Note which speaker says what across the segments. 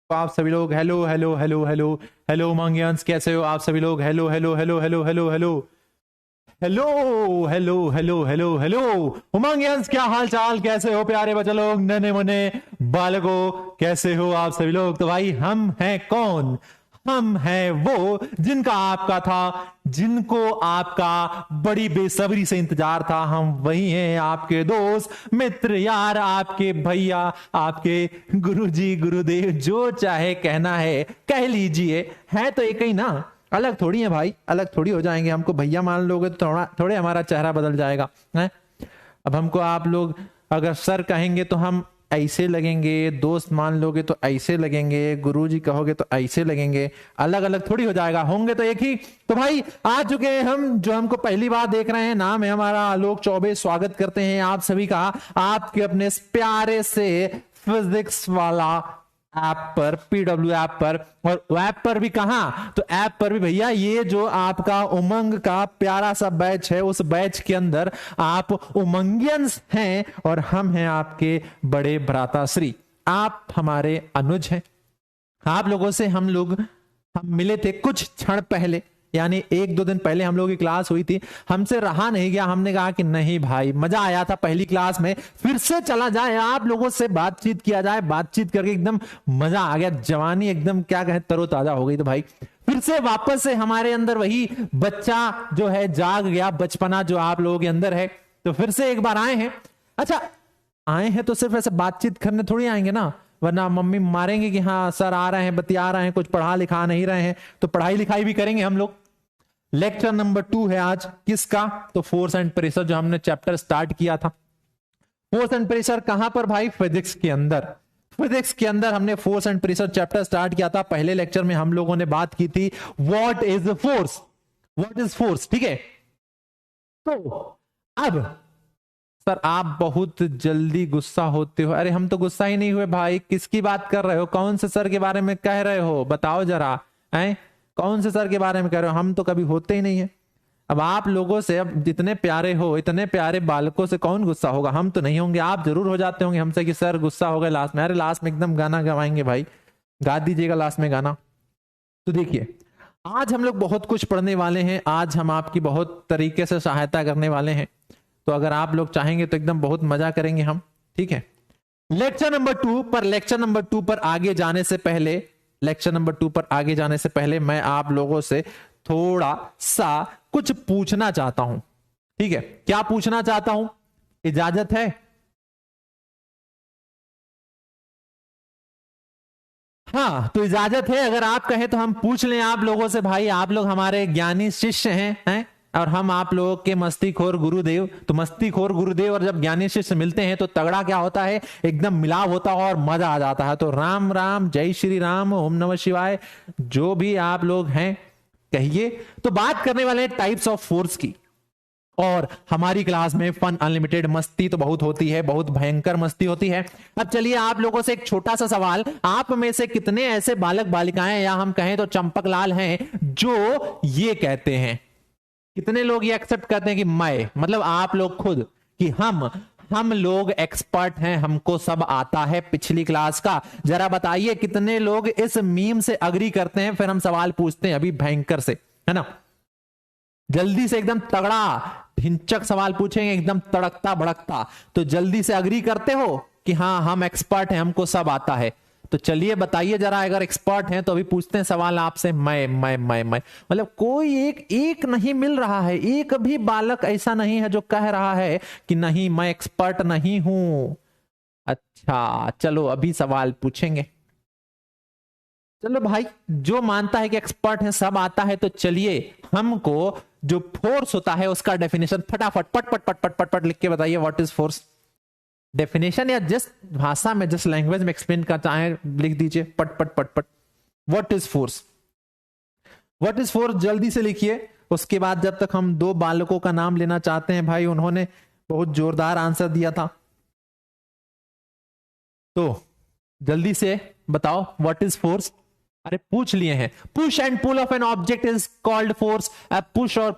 Speaker 1: आप सभी लोग hello hello hello hello hello मंगियंस, कैसे हो आप सभी लोग? Hello hello hello hello hello hello hello hello hello hello hello उमंगियंस, क्या हाल चाल, कैसे हो प्यारे बच्चे लोग, नन्हे मुन्ने बालकों, कैसे हो आप सभी लोग? तो भाई हम हैं कौन? हम हैं वो जिनका आपका था, जिनको आपका बड़ी बेसब्री से इंतजार था। हम वही हैं, आपके दोस्त मित्र यार, आपके भैया, आपके गुरुजी गुरुदेव, जो चाहे कहना है कह लीजिए। है तो एक ही ना, अलग थोड़ी है भाई, अलग थोड़ी हो जाएंगे। हमको भैया मान लोगे तो थोड़ा थोड़े हमारा चेहरा बदल जाएगा है। अब हमको आप लोग अगर सर कहेंगे तो हम ऐसे लगेंगे, दोस्त मान लोगे तो ऐसे लगेंगे, गुरुजी कहोगे तो ऐसे लगेंगे। अलग अलग थोड़ी हो जाएगा, होंगे तो एक ही। तो भाई आ चुके हैं हम, जो हमको पहली बार देख रहे हैं, नाम है हमारा आलोक चौबे। स्वागत करते हैं आप सभी का आपके अपने प्यारे से फिजिक्स वाला ऐप पर, पीडब्ल्यू ऐप पर। और ऐप पर भी कहां, तो ऐप पर भी भैया ये जो आपका उमंग का प्यारा सा बैच है, उस बैच के अंदर आप उमंगियंस हैं और हम हैं आपके बड़े भ्राताश्री। आप हमारे अनुज हैं। आप लोगों से हम मिले थे कुछ क्षण पहले, यानी एक दो दिन पहले हम लोगों की क्लास हुई थी। हमसे रहा नहीं गया, हमने कहा कि नहीं भाई, मजा आया था पहली क्लास में, फिर से चला जाए, आप लोगों से बातचीत किया जाए। बातचीत करके एकदम मजा आ गया, जवानी एकदम क्या कहें तरोताजा हो गई। तो भाई फिर से वापस से हमारे अंदर वही बच्चा जो है जाग गया, बचपना जो आप लोगों के अंदर है। तो फिर से एक बार आए हैं। अच्छा, आए हैं तो सिर्फ ऐसे बातचीत करने थोड़ी आएंगे ना, वरना मम्मी मारेंगे कि हाँ सर आ रहे हैं, बतिया रहे हैं, कुछ पढ़ा लिखा नहीं रहे हैं। तो पढ़ाई लिखाई भी करेंगे हम लोग। लेक्चर नंबर 2 है आज, किसका? तो फोर्स एंड प्रेशर, जो हमने चैप्टर स्टार्ट किया था। फोर्स एंड प्रेशर कहां पर भाई? फिजिक्स के अंदर। फिजिक्स के अंदर हमने force and pressure chapter start किया था। पहले लेक्चर में हम लोगों ने बात की थी what is force, what is force, ठीक है। तो अब सर आप बहुत जल्दी गुस्सा होते हो। अरे हम तो गुस्सा ही नहीं हुए भाई, किसकी बात कर रहे हो? कौन से सर के बारे में कह रहे हो? बताओ जरा, हैं? कौन से सर के बारे में कह रहे हो? हम तो कभी होते ही नहीं है। अब आप लोगों से, अब जितने प्यारे हो, इतने प्यारे बालकों से कौन गुस्सा होगा? हम तो नहीं होंगे। आप जरूर हो जाते होंगे हमसे कि सर गुस्सा हो गए लास्ट में। अरे लास्ट में एकदम गाना गवाएंगे भाई, गा दीजिएगा लास्ट में गाना। तो देखिए, आज हम लोग बहुत कुछ पढ़ने वाले हैं, आज हम आपकी बहुत तरीके से सहायता करने वाले हैं। तो अगर आप लोग चाहेंगे तो एकदम बहुत मजा करेंगे हम, ठीक है। लेक्चर नंबर 2 पर आगे जाने से पहले, लेक्चर नंबर 2 पर आगे जाने से पहले मैं आप लोगों से थोड़ा सा कुछ पूछना चाहता हूं, ठीक है। क्या पूछना चाहता हूं? इजाजत है? हाँ तो इजाजत है, अगर आप कहें तो हम पूछ लें आप लोगों से। भाई आप लोग हमारे ज्ञानी शिष्य हैं और हम आप लोगों के मस्तीखोर गुरुदेव। तो मस्तीखोर गुरुदेव और जब ज्ञानी शिष्य मिलते हैं तो तगड़ा क्या होता है, एकदम मिलाव होता है और मजा आ जाता है। तो राम राम, जय श्री राम, ओम नमः शिवाय, जो भी आप लोग हैं कहिए। तो बात करने वाले हैं टाइप्स ऑफ फोर्स की। और हमारी क्लास में फन अनलिमिटेड, मस्ती तो बहुत होती है, बहुत भयंकर मस्ती होती है। अब चलिए आप लोगों से एक छोटा सा सवाल, आप में से कितने ऐसे बालक बालिकाएं, या हम कहें तो चंपक लाल हैं, जो ये कहते हैं, कितने लोग ये एक्सेप्ट करते हैं कि मैं, मतलब आप लोग खुद, कि हम लोग एक्सपर्ट हैं, हमको सब आता है पिछली क्लास का? जरा बताइए कितने लोग इस मीम से अग्री करते हैं। फिर हम सवाल पूछते हैं अभी भयंकर से, है ना। जल्दी से एकदम तगड़ा हिंचक सवाल पूछेंगे, एकदम तड़कता भड़कता। तो जल्दी से अग्री करते हो कि हाँ हम एक्सपर्ट हैं, हमको सब आता है? तो चलिए बताइए जरा, अगर एक्सपर्ट हैं तो अभी पूछते हैं सवाल आपसे। मैं मतलब कोई एक नहीं मिल रहा है, एक भी बालक ऐसा नहीं है जो कह रहा है कि नहीं मैं एक्सपर्ट नहीं हूं। अच्छा चलो अभी सवाल पूछेंगे। चलो भाई, जो मानता है कि एक्सपर्ट है, सब आता है, तो चलिए हमको जो फोर्स होता है उसका डेफिनेशन फटाफट पट पट पट पट पट पट लिख के बताइए। What is force? डेफिनेशन या जिस भाषा में, जिस लैंग्वेज में एक्सप्लेन करना चाहे लिख दीजिए, पट पट पट पट। What is force? What is force जल्दी से लिखिए। उसके बाद जब तक हम दो बालकों का नाम लेना चाहते हैं, भाई उन्होंने बहुत जोरदार आंसर दिया था, तो जल्दी से बताओ व्हाट इज फोर्स। अरे पूछ लिए हैं। Push and pull of an object is called force. Push और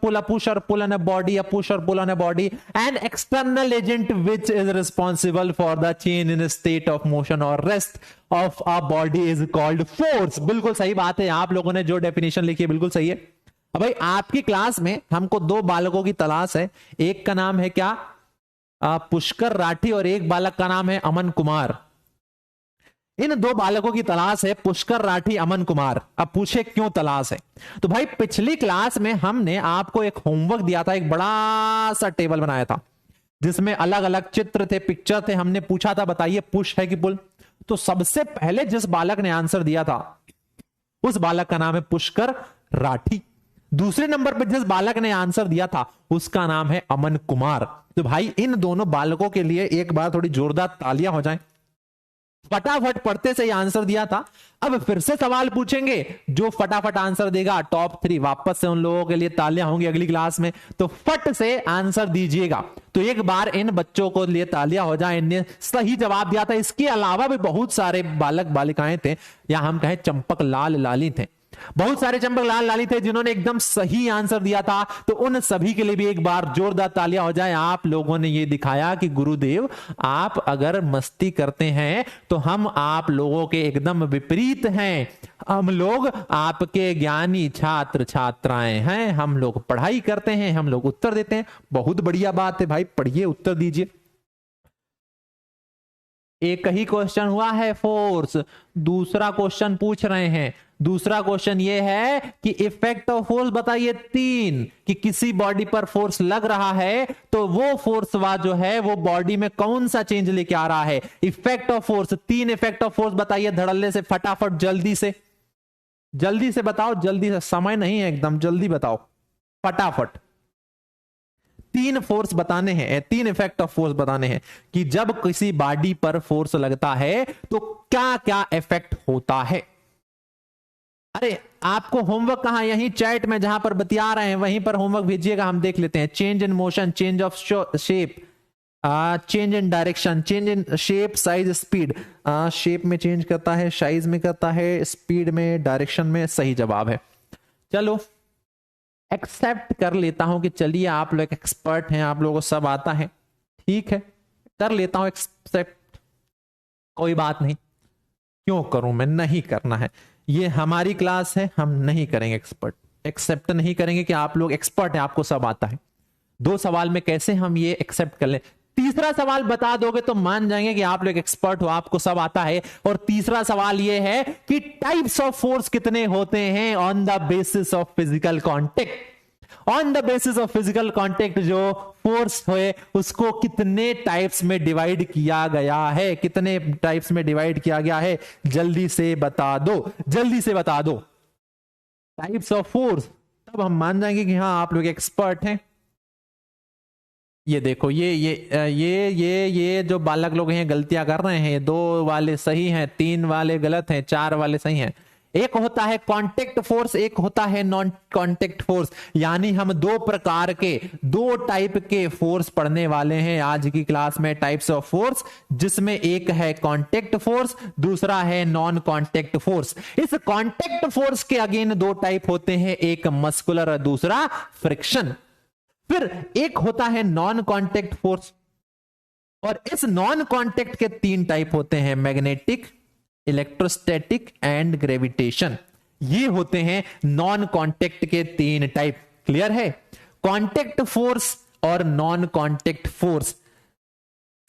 Speaker 1: pull on a body, a push और pull on a body, an external agent which is responsible for the change in state of motion और rest of a body is called force. बिल्कुल सही बात है, आप लोगों ने जो डेफिनेशन लिखी है बिल्कुल सही है। अब भाई आपकी क्लास में हमको दो बालकों की तलाश है, एक का नाम है क्या, पुष्कर राठी, और एक बालक का नाम है अमन कुमार। इन दो बालकों की तलाश है, पुष्कर राठी, अमन कुमार। अब पूछे क्यों तलाश है, तो भाई पिछली क्लास में हमने आपको एक होमवर्क दिया था, एक बड़ा सा टेबल बनाया था जिसमें अलग अलग चित्र थे, पिक्चर थे। हमने पूछा था बताइए पुश है कि पुल। तो सबसे पहले जिस बालक ने आंसर दिया था उस बालक का नाम है पुष्कर राठी। दूसरे नंबर पर जिस बालक ने आंसर दिया था उसका नाम है अमन कुमार। तो भाई इन दोनों बालकों के लिए एक बार थोड़ी जोरदार तालियां हो जाएं, फटाफट पढ़ते से आंसर दिया था। अब फिर से सवाल पूछेंगे, जो फटाफट आंसर देगा टॉप 3 वापस से उन लोगों के लिए तालियां होंगी अगली क्लास में। तो फट से आंसर दीजिएगा। तो एक बार इन बच्चों को लिए तालियां हो जाए, इन्हें सही जवाब दिया था। इसके अलावा भी बहुत सारे बालक बालिकाएं थे, या हम कहें चंपक लाल लाली थे, बहुत सारे चंपक लाल लाली थे जिन्होंने एकदम सही आंसर दिया था। तो उन सभी के लिए भी एक बार जोरदार तालियां हो जाए। आप लोगों ने ये दिखाया कि गुरुदेव आप अगर मस्ती करते हैं तो हम आप लोगों के एकदम विपरीत हैं। हम लोग आपके ज्ञानी छात्र छात्राएं हैं, हम लोग पढ़ाई करते हैं, हम लोग उत्तर देते हैं। बहुत बढ़िया बात है भाई, पढ़िए, उत्तर दीजिए। एक ही क्वेश्चन हुआ है फोर्स, दूसरा क्वेश्चन पूछ रहे हैं। दूसरा क्वेश्चन ये है कि इफेक्ट ऑफ फोर्स बताइए 3, कि किसी बॉडी पर फोर्स लग रहा है तो वो फोर्स जो है वो बॉडी में कौन सा चेंज लेके आ रहा है। Effect of force, 3 effect of force बताइए धड़ल्ले से, फटाफट जल्दी से बताओ, जल्दी से, समय नहीं है एकदम, जल्दी बताओ फटाफट। 3 फोर्स बताने हैं, 3 इफेक्ट ऑफ फोर्स बताने हैं कि जब किसी बॉडी पर फोर्स लगता है तो क्या क्या इफेक्ट होता है। अरे आपको होमवर्क कहां, यहीं चैट में जहां पर बतिया रहे हैं वहीं पर होमवर्क भेजिएगा, हम देख लेते हैं। Change in motion, change of shape, change in direction, change in shape, size, speed. Shape में चेंज करता है, साइज में करता है, स्पीड में, डायरेक्शन में। सही जवाब है। चलो एक्सेप्ट कर लेता हूं कि चलिए आप लोग एक्सपर्ट हैं, आप लोगों को सब आता है, ठीक है, कर लेता हूं एक्सेप्ट, कोई बात नहीं। क्यों करूं मैं, नहीं करना है, ये हमारी क्लास है, हम नहीं करेंगे एक्सेप्ट नहीं करेंगे कि आप लोग एक्सपर्ट हैं, आपको सब आता है। 2 सवाल में कैसे हम ये एक्सेप्ट कर लें। तीसरा सवाल बता दोगे तो मान जाएंगे कि आप लोग एक्सपर्ट हो, आपको सब आता है। और तीसरा सवाल ये है कि टाइप्स ऑफ फोर्स कितने होते हैं on the basis of physical contact. On the basis of physical contact जो फोर्स है उसको कितने टाइप्स में डिवाइड किया गया है, कितने टाइप्स में डिवाइड किया गया है, जल्दी से बता दो, जल्दी से बता दो टाइप्स ऑफ फोर्स, तब हम मान जाएंगे कि हाँ आप लोग एक्सपर्ट हैं। ये देखो ये जो बालक लोग हैं गलतियां कर रहे हैं, 2 वाले सही हैं, 3 वाले गलत हैं, 4 वाले सही हैं। एक होता है कांटेक्ट फोर्स, एक होता है नॉन कांटेक्ट फोर्स। यानी हम 2 प्रकार के, 2 टाइप के फोर्स पढ़ने वाले हैं आज की क्लास में, टाइप्स ऑफ फोर्स, जिसमें एक है कांटेक्ट फोर्स, दूसरा है नॉन कांटेक्ट फोर्स। इस कांटेक्ट फोर्स के अगेन 2 टाइप होते हैं, एक मस्कुलर और दूसरा फ्रिक्शन। फिर एक होता है नॉन कांटेक्ट फोर्स, और इस नॉन कांटेक्ट के 3 टाइप होते हैं, मैग्नेटिक, इलेक्ट्रोस्टैटिक एंड ग्रेविटेशन। ये होते हैं नॉन कांटेक्ट के 3 टाइप। क्लियर है? कांटेक्ट फोर्स और नॉन कांटेक्ट फोर्स,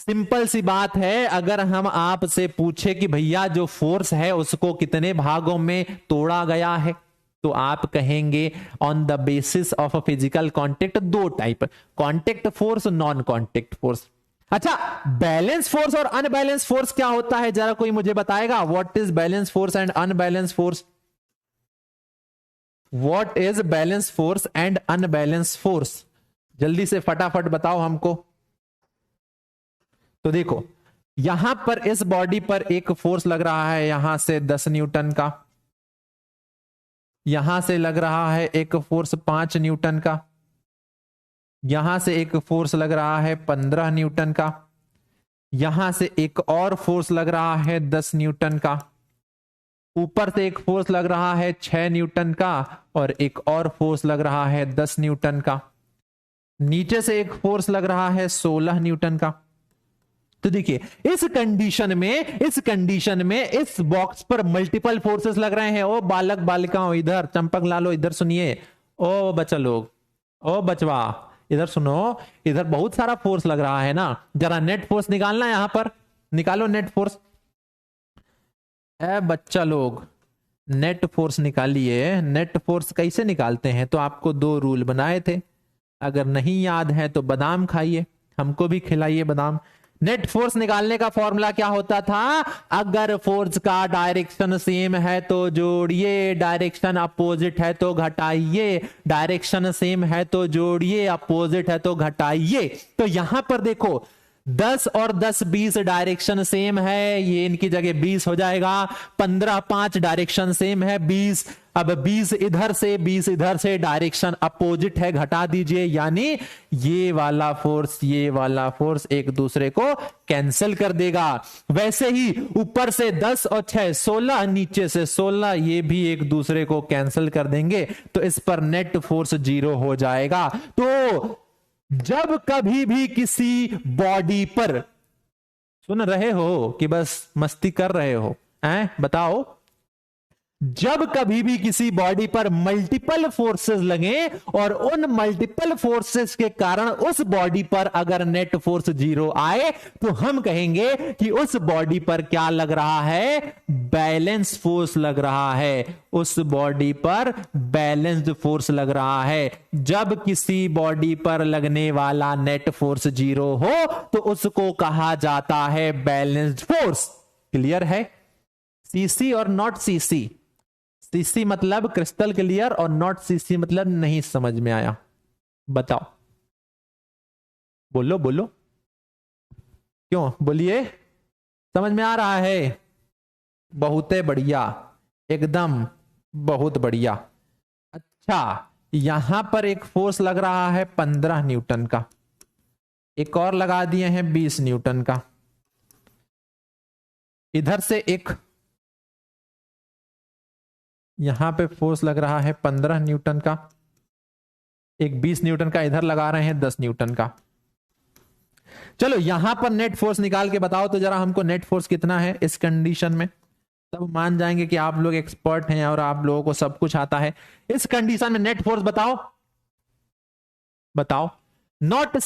Speaker 1: सिंपल सी बात है। अगर हम आपसे पूछे कि भैया जो फोर्स है उसको कितने भागों में तोड़ा गया है, तो आप कहेंगे on the basis of a physical contact 2 type, contact force, non contact force. अच्छा, बैलेंस फोर्स और अनबैलेंस फोर्स क्या होता है, जरा कोई मुझे बताएगा? What is balance force and unbalance force? What is balance force and unbalance force? जल्दी से फटाफट बताओ हमको। तो देखो यहां पर इस बॉडी पर एक फोर्स लग रहा है, यहां से 10 न्यूटन का, यहां से लग रहा है एक फोर्स 5 न्यूटन का, यहां से एक फोर्स लग रहा है 15 न्यूटन का, यहां से एक और फोर्स लग रहा है 10 न्यूटन का, ऊपर से एक फोर्स लग रहा है 6 न्यूटन का और एक और फोर्स लग रहा है 10 न्यूटन का। नीचे से एक फोर्स लग रहा है 16 न्यूटन का। तो देखिए इस कंडीशन में इस बॉक्स पर मल्टीपल फोर्सेस लग रहे हैं। ओ बालक बालिकाओं, इधर चंपक लालो इधर सुनिए। ओ बच्चा लोग, ओ बचवा इधर सुनो, इधर बहुत सारा फोर्स लग रहा है ना, जरा नेट फोर्स निकालना है, यहां पर निकालो नेट फोर्स। ए बच्चा लोग नेट फोर्स निकालिए। नेट फोर्स कैसे निकालते हैं? तो आपको 2 रूल बनाए थे, अगर नहीं याद है तो बादाम खाइए, हमको भी खिलाइए बादाम। नेट फोर्स निकालने का फॉर्मूला क्या होता था? अगर फोर्स का डायरेक्शन सेम है तो जोड़िए, डायरेक्शन अपोजिट है तो घटाइए, डायरेक्शन सेम है तो जोड़िए, अपोजिट है तो घटाइए। तो यहां पर देखो 10 और 10 20 डायरेक्शन सेम है, ये इनकी जगह 20 हो जाएगा। 15 5 डायरेक्शन सेम है 20। अब 20 इधर से 20 इधर से, डायरेक्शन अपोजिट है, घटा दीजिए, यानी ये वाला फोर्स एक दूसरे को कैंसिल कर देगा। वैसे ही ऊपर से 10 और 6 16, नीचे से 16, ये भी एक दूसरे को कैंसिल कर देंगे, तो इस पर नेट फोर्स 0 हो जाएगा। तो जब कभी भी किसी बॉडी पर, सुन रहे हो कि बस मस्ती कर रहे हो? बताओ, जब कभी भी किसी बॉडी पर मल्टीपल फोर्सेस लगे और उन मल्टीपल फोर्सेस के कारण उस बॉडी पर अगर नेट फोर्स 0 आए, तो हम कहेंगे कि उस बॉडी पर क्या लग रहा है? बैलेंस फोर्स लग रहा है। उस बॉडी पर बैलेंस्ड फोर्स लग रहा है। जब किसी बॉडी पर लगने वाला नेट फोर्स 0 हो तो उसको कहा जाता है बैलेंस्ड फोर्स। क्लियर है? सीसी और नॉट सीसी। सीसी मतलब क्रिस्टल क्लियर और नॉट सीसी मतलब नहीं समझ में आया। बताओ, बोलो बोलो, क्यों? बोलिए, समझ में आ रहा है? बहुत बढ़िया, एकदम बहुत बढ़िया। अच्छा, यहां पर एक फोर्स लग रहा है 15 न्यूटन का, एक और लगा दिए हैं 20 न्यूटन का। इधर से एक यहां पे फोर्स लग रहा है 15 न्यूटन का, एक 20 न्यूटन का इधर लगा रहे हैं 10 न्यूटन का। चलो यहां पर नेट फोर्स निकाल के बताओ तो जरा हमको, नेट फोर्स कितना है इस कंडीशन में। तब मान जाएंगे कि आप लोग एक्सपर्ट हैं और आप लोगों को सब कुछ आता है। इस कंडीशन में नेट फोर्स बताओ, बताओ। नॉट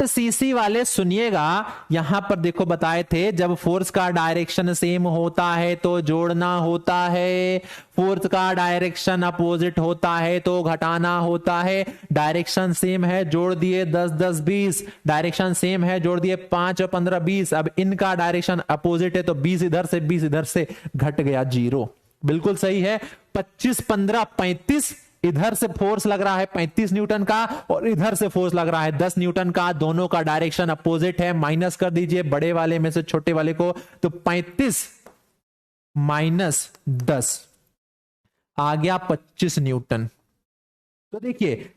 Speaker 1: सीसी वाले सुनिएगा, यहां पर देखो बताए थे, जब फोर्स का डायरेक्शन सेम होता है तो जोड़ना होता है, फोर्स का डायरेक्शन अपोजिट होता है तो घटाना होता है। डायरेक्शन सेम है, जोड़ दिए 10 10 20, डायरेक्शन सेम है, जोड़ दिए 5 और 15 20। अब इनका डायरेक्शन अपोजिट है तो 20 इधर से 20 इधर से, घट गया 0। बिल्कुल सही है। 25 15 35, इधर से फोर्स लग रहा है 35 न्यूटन का और इधर से फोर्स लग रहा है 10 न्यूटन का, दोनों का डायरेक्शन अपोजिट है। माइनस कर दीजिए बड़े वाले में से छोटे वाले को, तो 35 माइनस 10 आ गया 25 न्यूटन। तो देखिए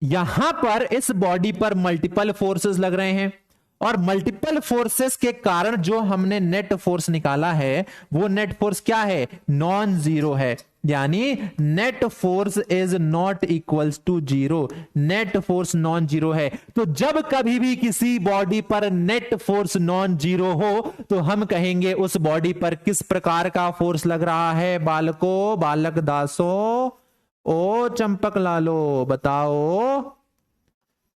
Speaker 1: यहां पर इस बॉडी पर मल्टीपल फोर्सेस लग रहे हैं और मल्टीपल फोर्सेस के कारण जो हमने नेट फोर्स निकाला है वो नेट फोर्स क्या है? नॉन जीरो है, यानी net force is not equals to 0। Net force non zero है। तो जब कभी भी किसी बॉडी पर नेट फोर्स नॉन जीरो हो तो हम कहेंगे उस बॉडी पर किस प्रकार का फोर्स लग रहा है? बालको, बालक दासो, ओ चंपक लालो बताओ,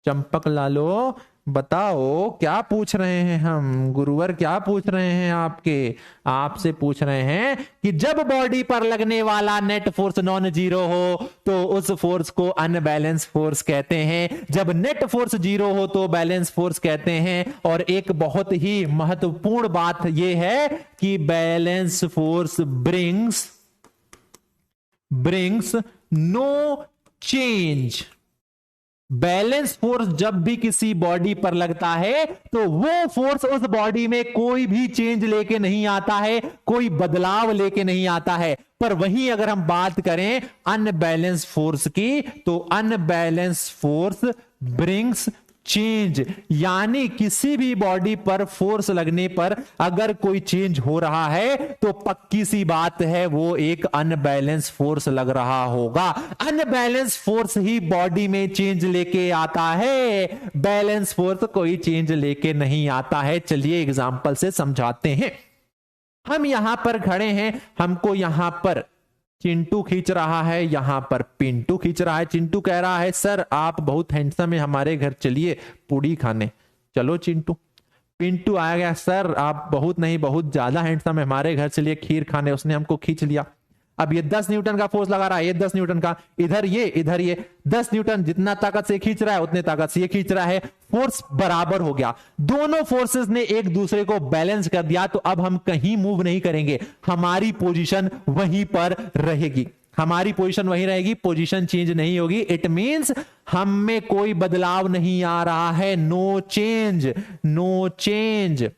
Speaker 1: चंपक लालो बताओ, क्या पूछ रहे हैं हम? गुरुवर क्या पूछ रहे हैं? आपसे पूछ रहे हैं कि जब बॉडी पर लगने वाला नेट फोर्स नॉन जीरो हो तो उस फोर्स को अनबैलेंस फोर्स कहते हैं, जब नेट फोर्स जीरो हो तो बैलेंस फोर्स कहते हैं। और एक बहुत ही महत्वपूर्ण बात यह है कि balance force brings no change. Balance force जब भी किसी बॉडी पर लगता है तो वो फोर्स उस बॉडी में कोई भी चेंज लेके नहीं आता है, कोई बदलाव लेके नहीं आता है। पर वहीं अगर हम बात करें अनबैलेंस फोर्स की तो अनबैलेंस फोर्स ब्रिंग्स चेंज, यानी किसी भी बॉडी पर फोर्स लगने पर अगर कोई चेंज हो रहा है तो पक्की सी बात है वो एक अनबैलेंस फोर्स लग रहा होगा। अनबैलेंस फोर्स ही बॉडी में चेंज लेके आता है, बैलेंस फोर्स कोई चेंज लेके नहीं आता है। चलिए एग्जांपल से समझाते हैं। हम यहां पर खड़े हैं, हमको यहां पर चिंटू खींच रहा है, यहां पर पिंटू खींच रहा है। चिंटू कह रहा है सर आप बहुत हैंडसम है, हमारे घर चलिए पूड़ी खाने। चलो चिंटू। पिंटू आ गया, सर आप बहुत नहीं बहुत ज्यादा हैंडसम है, हमारे घर चलिए खीर खाने। उसने हमको खींच लिया। अब ये 10 न्यूटन का फोर्स लगा रहा है, ये 10 न्यूटन का, इधर ये 10 न्यूटन, जितना ताकत से खींच रहा है उतने ताकत से ये खींच रहा है। फोर्स बराबर हो गया, दोनों फोर्सेस ने एक दूसरे को बैलेंस कर दिया। तो अब हम कहीं मूव नहीं करेंगे, हमारी पोजीशन वहीं पर रहेगी, हमारी पोजीशन वहीं रहेगी, पोजीशन चेंज नहीं होगी। इट मींस हम में कोई बदलाव नहीं आ रहा है, नो चेंज, नो चेंज।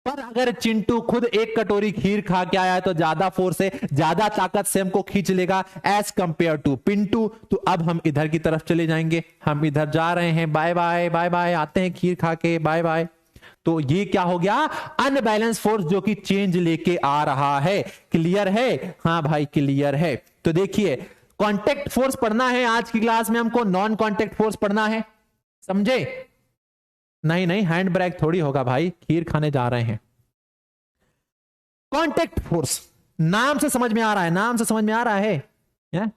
Speaker 1: पर अगर चिंटू खुद एक कटोरी खीर खा के आया है तो ज्यादा फोर्स से, ज्यादा ताकत से हमको खींच लेगा एज कंपेयर टू पिंटू। तो अब हम इधर की तरफ चले जाएंगे, हम इधर जा रहे हैं, बाय बाय बाय बाय, आते हैं खीर खा के, बाय बाय। तो ये क्या हो गया, अनबैलेंस फोर्स जो कि चेंज लेके आ रहा है। क्लियर है? हाँ भाई क्लियर है। तो देखिए कॉन्टेक्ट फोर्स पढ़ना है आज की क्लास में, हमको नॉन कॉन्टेक्ट फोर्स पढ़ना है, समझे? नहीं नहीं हैंड ब्रेक थोड़ी होगा भाई, खीर खाने जा रहे हैं। कॉन्टेक्ट फोर्स नाम से समझ में आ रहा है, नाम से समझ में आ रहा है या?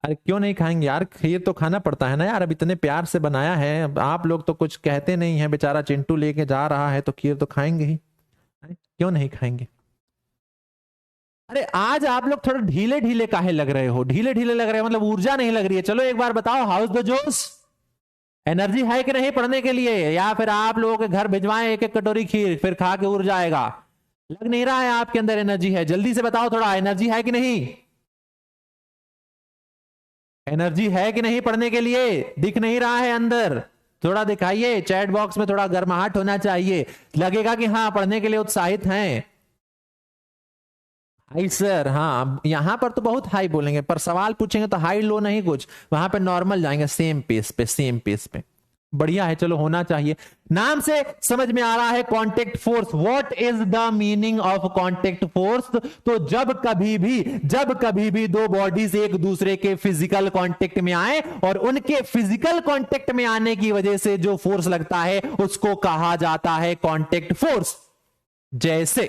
Speaker 1: अरे क्यों नहीं खाएंगे यार, खीर तो खाना पड़ता है ना यार, अब इतने प्यार से बनाया है, आप लोग तो कुछ कहते नहीं है, बेचारा चिंटू लेके जा रहा है तो खीर तो खाएंगे ही, क्यों नहीं खाएंगे? अरे आज आप लोग थोड़ा ढीले ढीले काहे लग रहे हो, ढीले ढीले लग रहे हो मतलब ऊर्जा नहीं लग रही है। चलो एक बार बताओ, हाउस द जोश, एनर्जी है कि नहीं पढ़ने के लिए? या फिर आप लोगों के घर भिजवाएं एक एक कटोरी खीर, फिर खा के उड़ जाएगा? लग नहीं रहा है आपके अंदर एनर्जी है, जल्दी से बताओ थोड़ा, एनर्जी है कि नहीं? एनर्जी है कि नहीं पढ़ने के लिए? दिख नहीं रहा है अंदर, थोड़ा दिखाइए, चैट बॉक्स में थोड़ा गर्माहट होना चाहिए, लगेगा कि हाँ पढ़ने के लिए उत्साहित हैं। हाई सर, हाँ यहां पर तो बहुत हाई बोलेंगे, पर सवाल पूछेंगे तो हाई लो नहीं कुछ, वहां पे नॉर्मल जाएंगे, सेम पेस पे, सेम पेस पे। बढ़िया है, चलो होना चाहिए। नाम से समझ में आ रहा है contact force. What is the meaning of contact force? तो जब कभी भी दो बॉडीज एक दूसरे के फिजिकल कांटेक्ट में आए और उनके फिजिकल कांटेक्ट में आने की वजह से जो फोर्स लगता है उसको कहा जाता है कांटेक्ट फोर्स। जैसे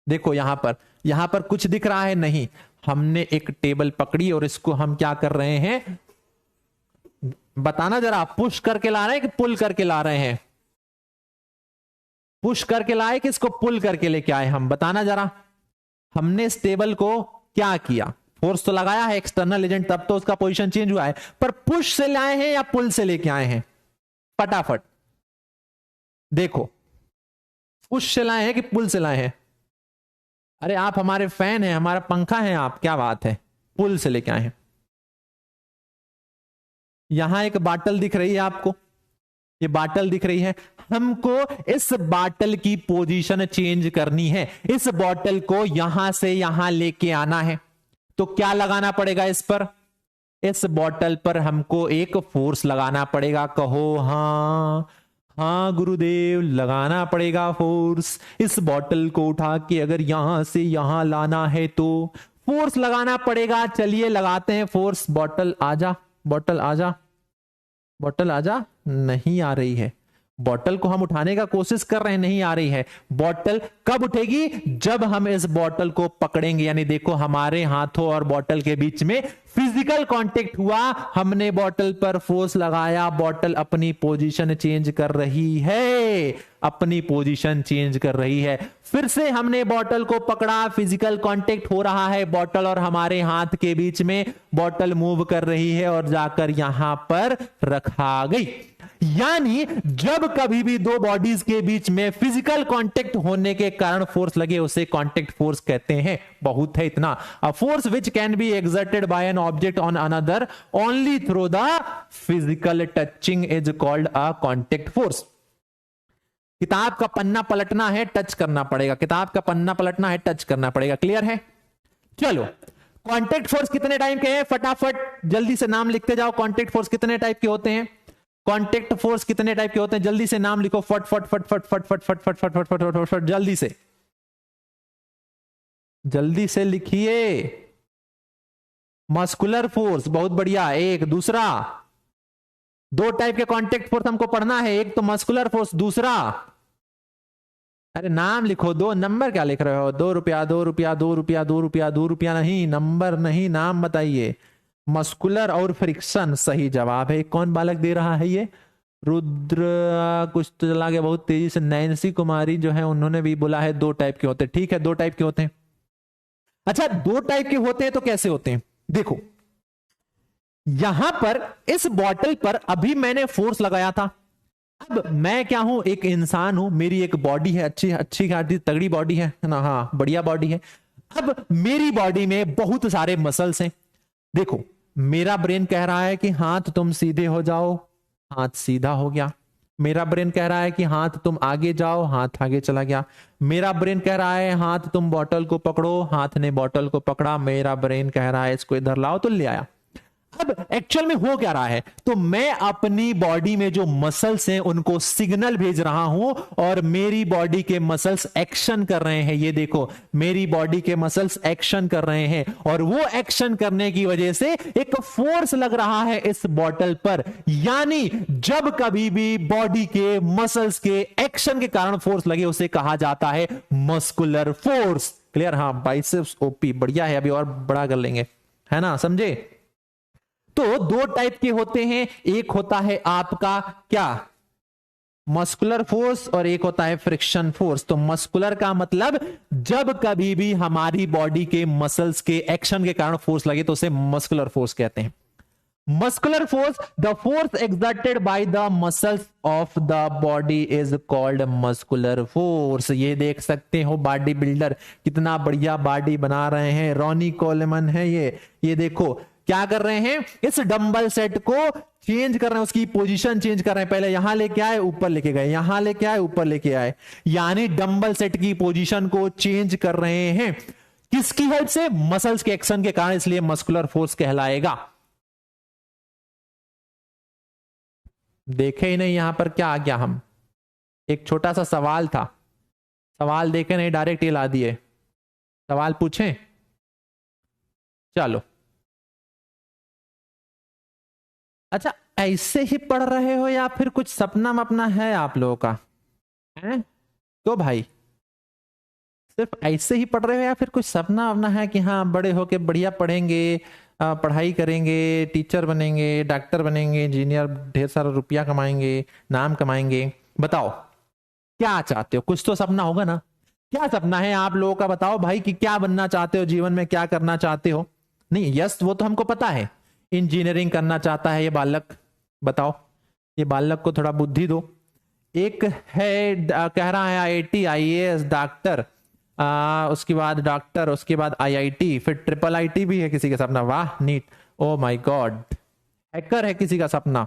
Speaker 1: देखो यहां पर कुछ दिख रहा है नहीं, हमने एक टेबल पकड़ी और इसको हम क्या कर रहे हैं, बताना जरा, पुश करके ला रहे हैं कि पुल करके ला रहे हैं? पुश करके लाए कि इसको पुल करके लेके आए हम, बताना जरा। हमने इस टेबल को क्या किया, फोर्स तो लगाया है एक्सटर्नल एजेंट, तब तो उसका पोजीशन चेंज हुआ है, पर पुश से लाए हैं या पुल से लेके आए हैं? फटाफट देखो, पुश से लाए हैं कि पुल से लाए हैं? अरे आप हमारे फैन हैं, हमारा पंखा है आप, क्या बात है, पुल से लेके आए हैं। यहां एक बाटल दिख रही है आपको, ये बाटल दिख रही है, हमको इस बाटल की पोजीशन चेंज करनी है, इस बॉटल को यहां से यहां लेके आना है। तो क्या लगाना पड़ेगा इस पर? इस बॉटल पर हमको एक फोर्स लगाना पड़ेगा। कहो हाँ, हाँ गुरुदेव, लगाना पड़ेगा फोर्स। इस बॉटल को उठा के अगर यहां से यहां लाना है तो फोर्स लगाना पड़ेगा। चलिए लगाते हैं फोर्स। बॉटल आजा, बॉटल आजा, बॉटल आजा। नहीं आ रही है, बॉटल को हम उठाने का कोशिश कर रहे हैं, नहीं आ रही है। बॉटल कब उठेगी? जब हम इस बॉटल को पकड़ेंगे, यानी देखो हमारे हाथों और बॉटल के बीच में फिजिकल कांटेक्ट हुआ, हमने बॉटल पर फोर्स लगाया, बॉटल अपनी पोजीशन चेंज कर रही है, अपनी पोजीशन चेंज कर रही है। फिर से हमने बॉटल को पकड़ा, फिजिकल कांटेक्ट हो रहा है बॉटल और हमारे हाथ के बीच में, बॉटल मूव कर रही है और जाकर यहां पर रखा गई। यानी जब कभी भी दो बॉडीज के बीच में फिजिकल कांटेक्ट होने के कारण फोर्स लगे, उसे कांटेक्ट फोर्स कहते हैं। बहुत है इतना। A force which can be exerted by an object on another only through the physical touching is called a contact force. किताब का पन्ना पलटना है, टच करना पड़ेगा, किताब का पन्ना पलटना है, टच करना पड़ेगा। क्लियर है? चलो, कांटेक्ट फोर्स कितने टाइप के हैं, फटाफट जल्दी से नाम लिखते जाओ। कांटेक्ट फोर्स कितने टाइप के होते हैं, कांटेक्ट फोर्स कितने टाइप के होते हैं, जल्दी से नाम लिखो, फट फट फट फट फट फट फट फट फट फट फट फट फट, जल्दी से, जल्दी से लिखिए। मस्कुलर फोर्स, बहुत बढ़िया, एक। दूसरा, दो टाइप के कांटेक्ट फोर्स हमको पढ़ना है, एक तो मस्कुलर फोर्स, दूसरा, अरे नाम लिखो, दो नंबर क्या लिख रहे हो, 2 रुपया 2 रुपया 2 रुपया 2 रुपया 2 रुपया, नहीं नंबर नहीं, नाम बताइए। मस्कुलर और फ्रिक्शन सही जवाब है। कौन बालक दे रहा है ये, रुद्र कुछ तो चला गया बहुत तेजी से। नैन्सी कुमारी जो है उन्होंने भी बोला है 2 टाइप के होते हैं। ठीक है, 2 टाइप के होते हैं। अच्छा, 2 टाइप के होते हैं तो कैसे होते हैं, देखो यहां पर इस बॉटल पर अभी मैंने फोर्स लगाया था। अब मैं क्या हूं, एक इंसान हूं, मेरी एक बॉडी है, अच्छी अच्छी खासी तगड़ी बॉडी है ना, हाँ बढ़िया बॉडी है। अब मेरी बॉडी में बहुत सारे मसल्स हैं। देखो मेरा ब्रेन कह रहा है कि हाथ तुम सीधे हो जाओ, हाथ सीधा हो गया। मेरा ब्रेन कह रहा है कि हाथ तुम आगे जाओ, हाथ आगे चला गया। मेरा ब्रेन कह रहा है हाथ तुम बॉटल को पकड़ो, हाथ ने बॉटल को पकड़ा। मेरा ब्रेन कह रहा है इसको इधर लाओ, तो ले आया। अब एक्चुअल में हो क्या रहा है, तो मैं अपनी बॉडी में जो मसल्स हैं उनको सिग्नल भेज रहा हूं और मेरी बॉडी के मसल्स एक्शन कर रहे हैं। ये देखो मेरी बॉडी के मसल्स एक्शन कर रहे हैं और वो एक्शन करने की वजह से एक फोर्स लग रहा है इस बॉटल पर। यानी जब कभी भी बॉडी के मसल्स के एक्शन के कारण फोर्स लगे उसे कहा जाता है मस्कुलर फोर्स। क्लियर, हाँ बाइसेप्स ओपी बढ़िया है, अभी और बड़ा कर लेंगे, है ना, समझे। तो 2 टाइप के होते हैं, एक होता है आपका क्या, मस्कुलर फोर्स, और एक होता है फ्रिक्शन फोर्स। तो मस्कुलर का मतलब जब कभी भी हमारी बॉडी के मसल्स के एक्शन के कारण फोर्स लगे तो उसे मस्कुलर फोर्स कहते हैं। Muscular force, the force exerted by the muscles of the body is called muscular force. ये देख सकते हो बॉडी बिल्डर कितना बढ़िया बॉडी बना रहे हैं, रॉनी कोलेमन है ये देखो क्या कर रहे हैं, इस डंबल सेट को चेंज कर रहे हैं, उसकी पोजीशन चेंज कर रहे हैं। पहले यहां लेके आए, ऊपर लेके गए, यहां लेके आए, ऊपर लेके आए, यानी डंबल सेट की पोजीशन को चेंज कर रहे हैं। किसकी हेल्प से, मसल्स के एक्शन के कारण, इसलिए मस्कुलर फोर्स कहलाएगा। देखे ही नहीं यहां पर क्या आ गया, हम एक छोटा सा सवाल था, सवाल देखे नहीं डायरेक्ट ये ला दिए। सवाल पूछें, चलो अच्छा ऐसे ही पढ़ रहे हो या फिर कुछ सपना मपना है आप लोगों का, हैं तो भाई सिर्फ ऐसे ही पढ़ रहे हो या फिर कुछ सपना अपना है कि हाँ बड़े होके बढ़िया पढ़ेंगे, पढ़ाई करेंगे, टीचर बनेंगे, डॉक्टर बनेंगे, इंजीनियर, ढेर सारा रुपया कमाएंगे, नाम कमाएंगे। बताओ क्या चाहते हो, कुछ तो सपना होगा ना। क्या सपना है आप लोगों का, बताओ भाई कि क्या बनना चाहते हो जीवन में, क्या करना चाहते हो। नहीं यस वो तो हमको पता है, इंजीनियरिंग करना चाहता है ये बालक। बताओ ये बालक को थोड़ा बुद्धि दो। एक है कह रहा है आईआईटी, आईएएस, डॉक्टर, उसके बाद डॉक्टर, उसके बाद आईआईटी, फिर ट्रिपल आईटी भी है किसी का सपना। वाह neat, oh my god. Hacker है किसी का सपना,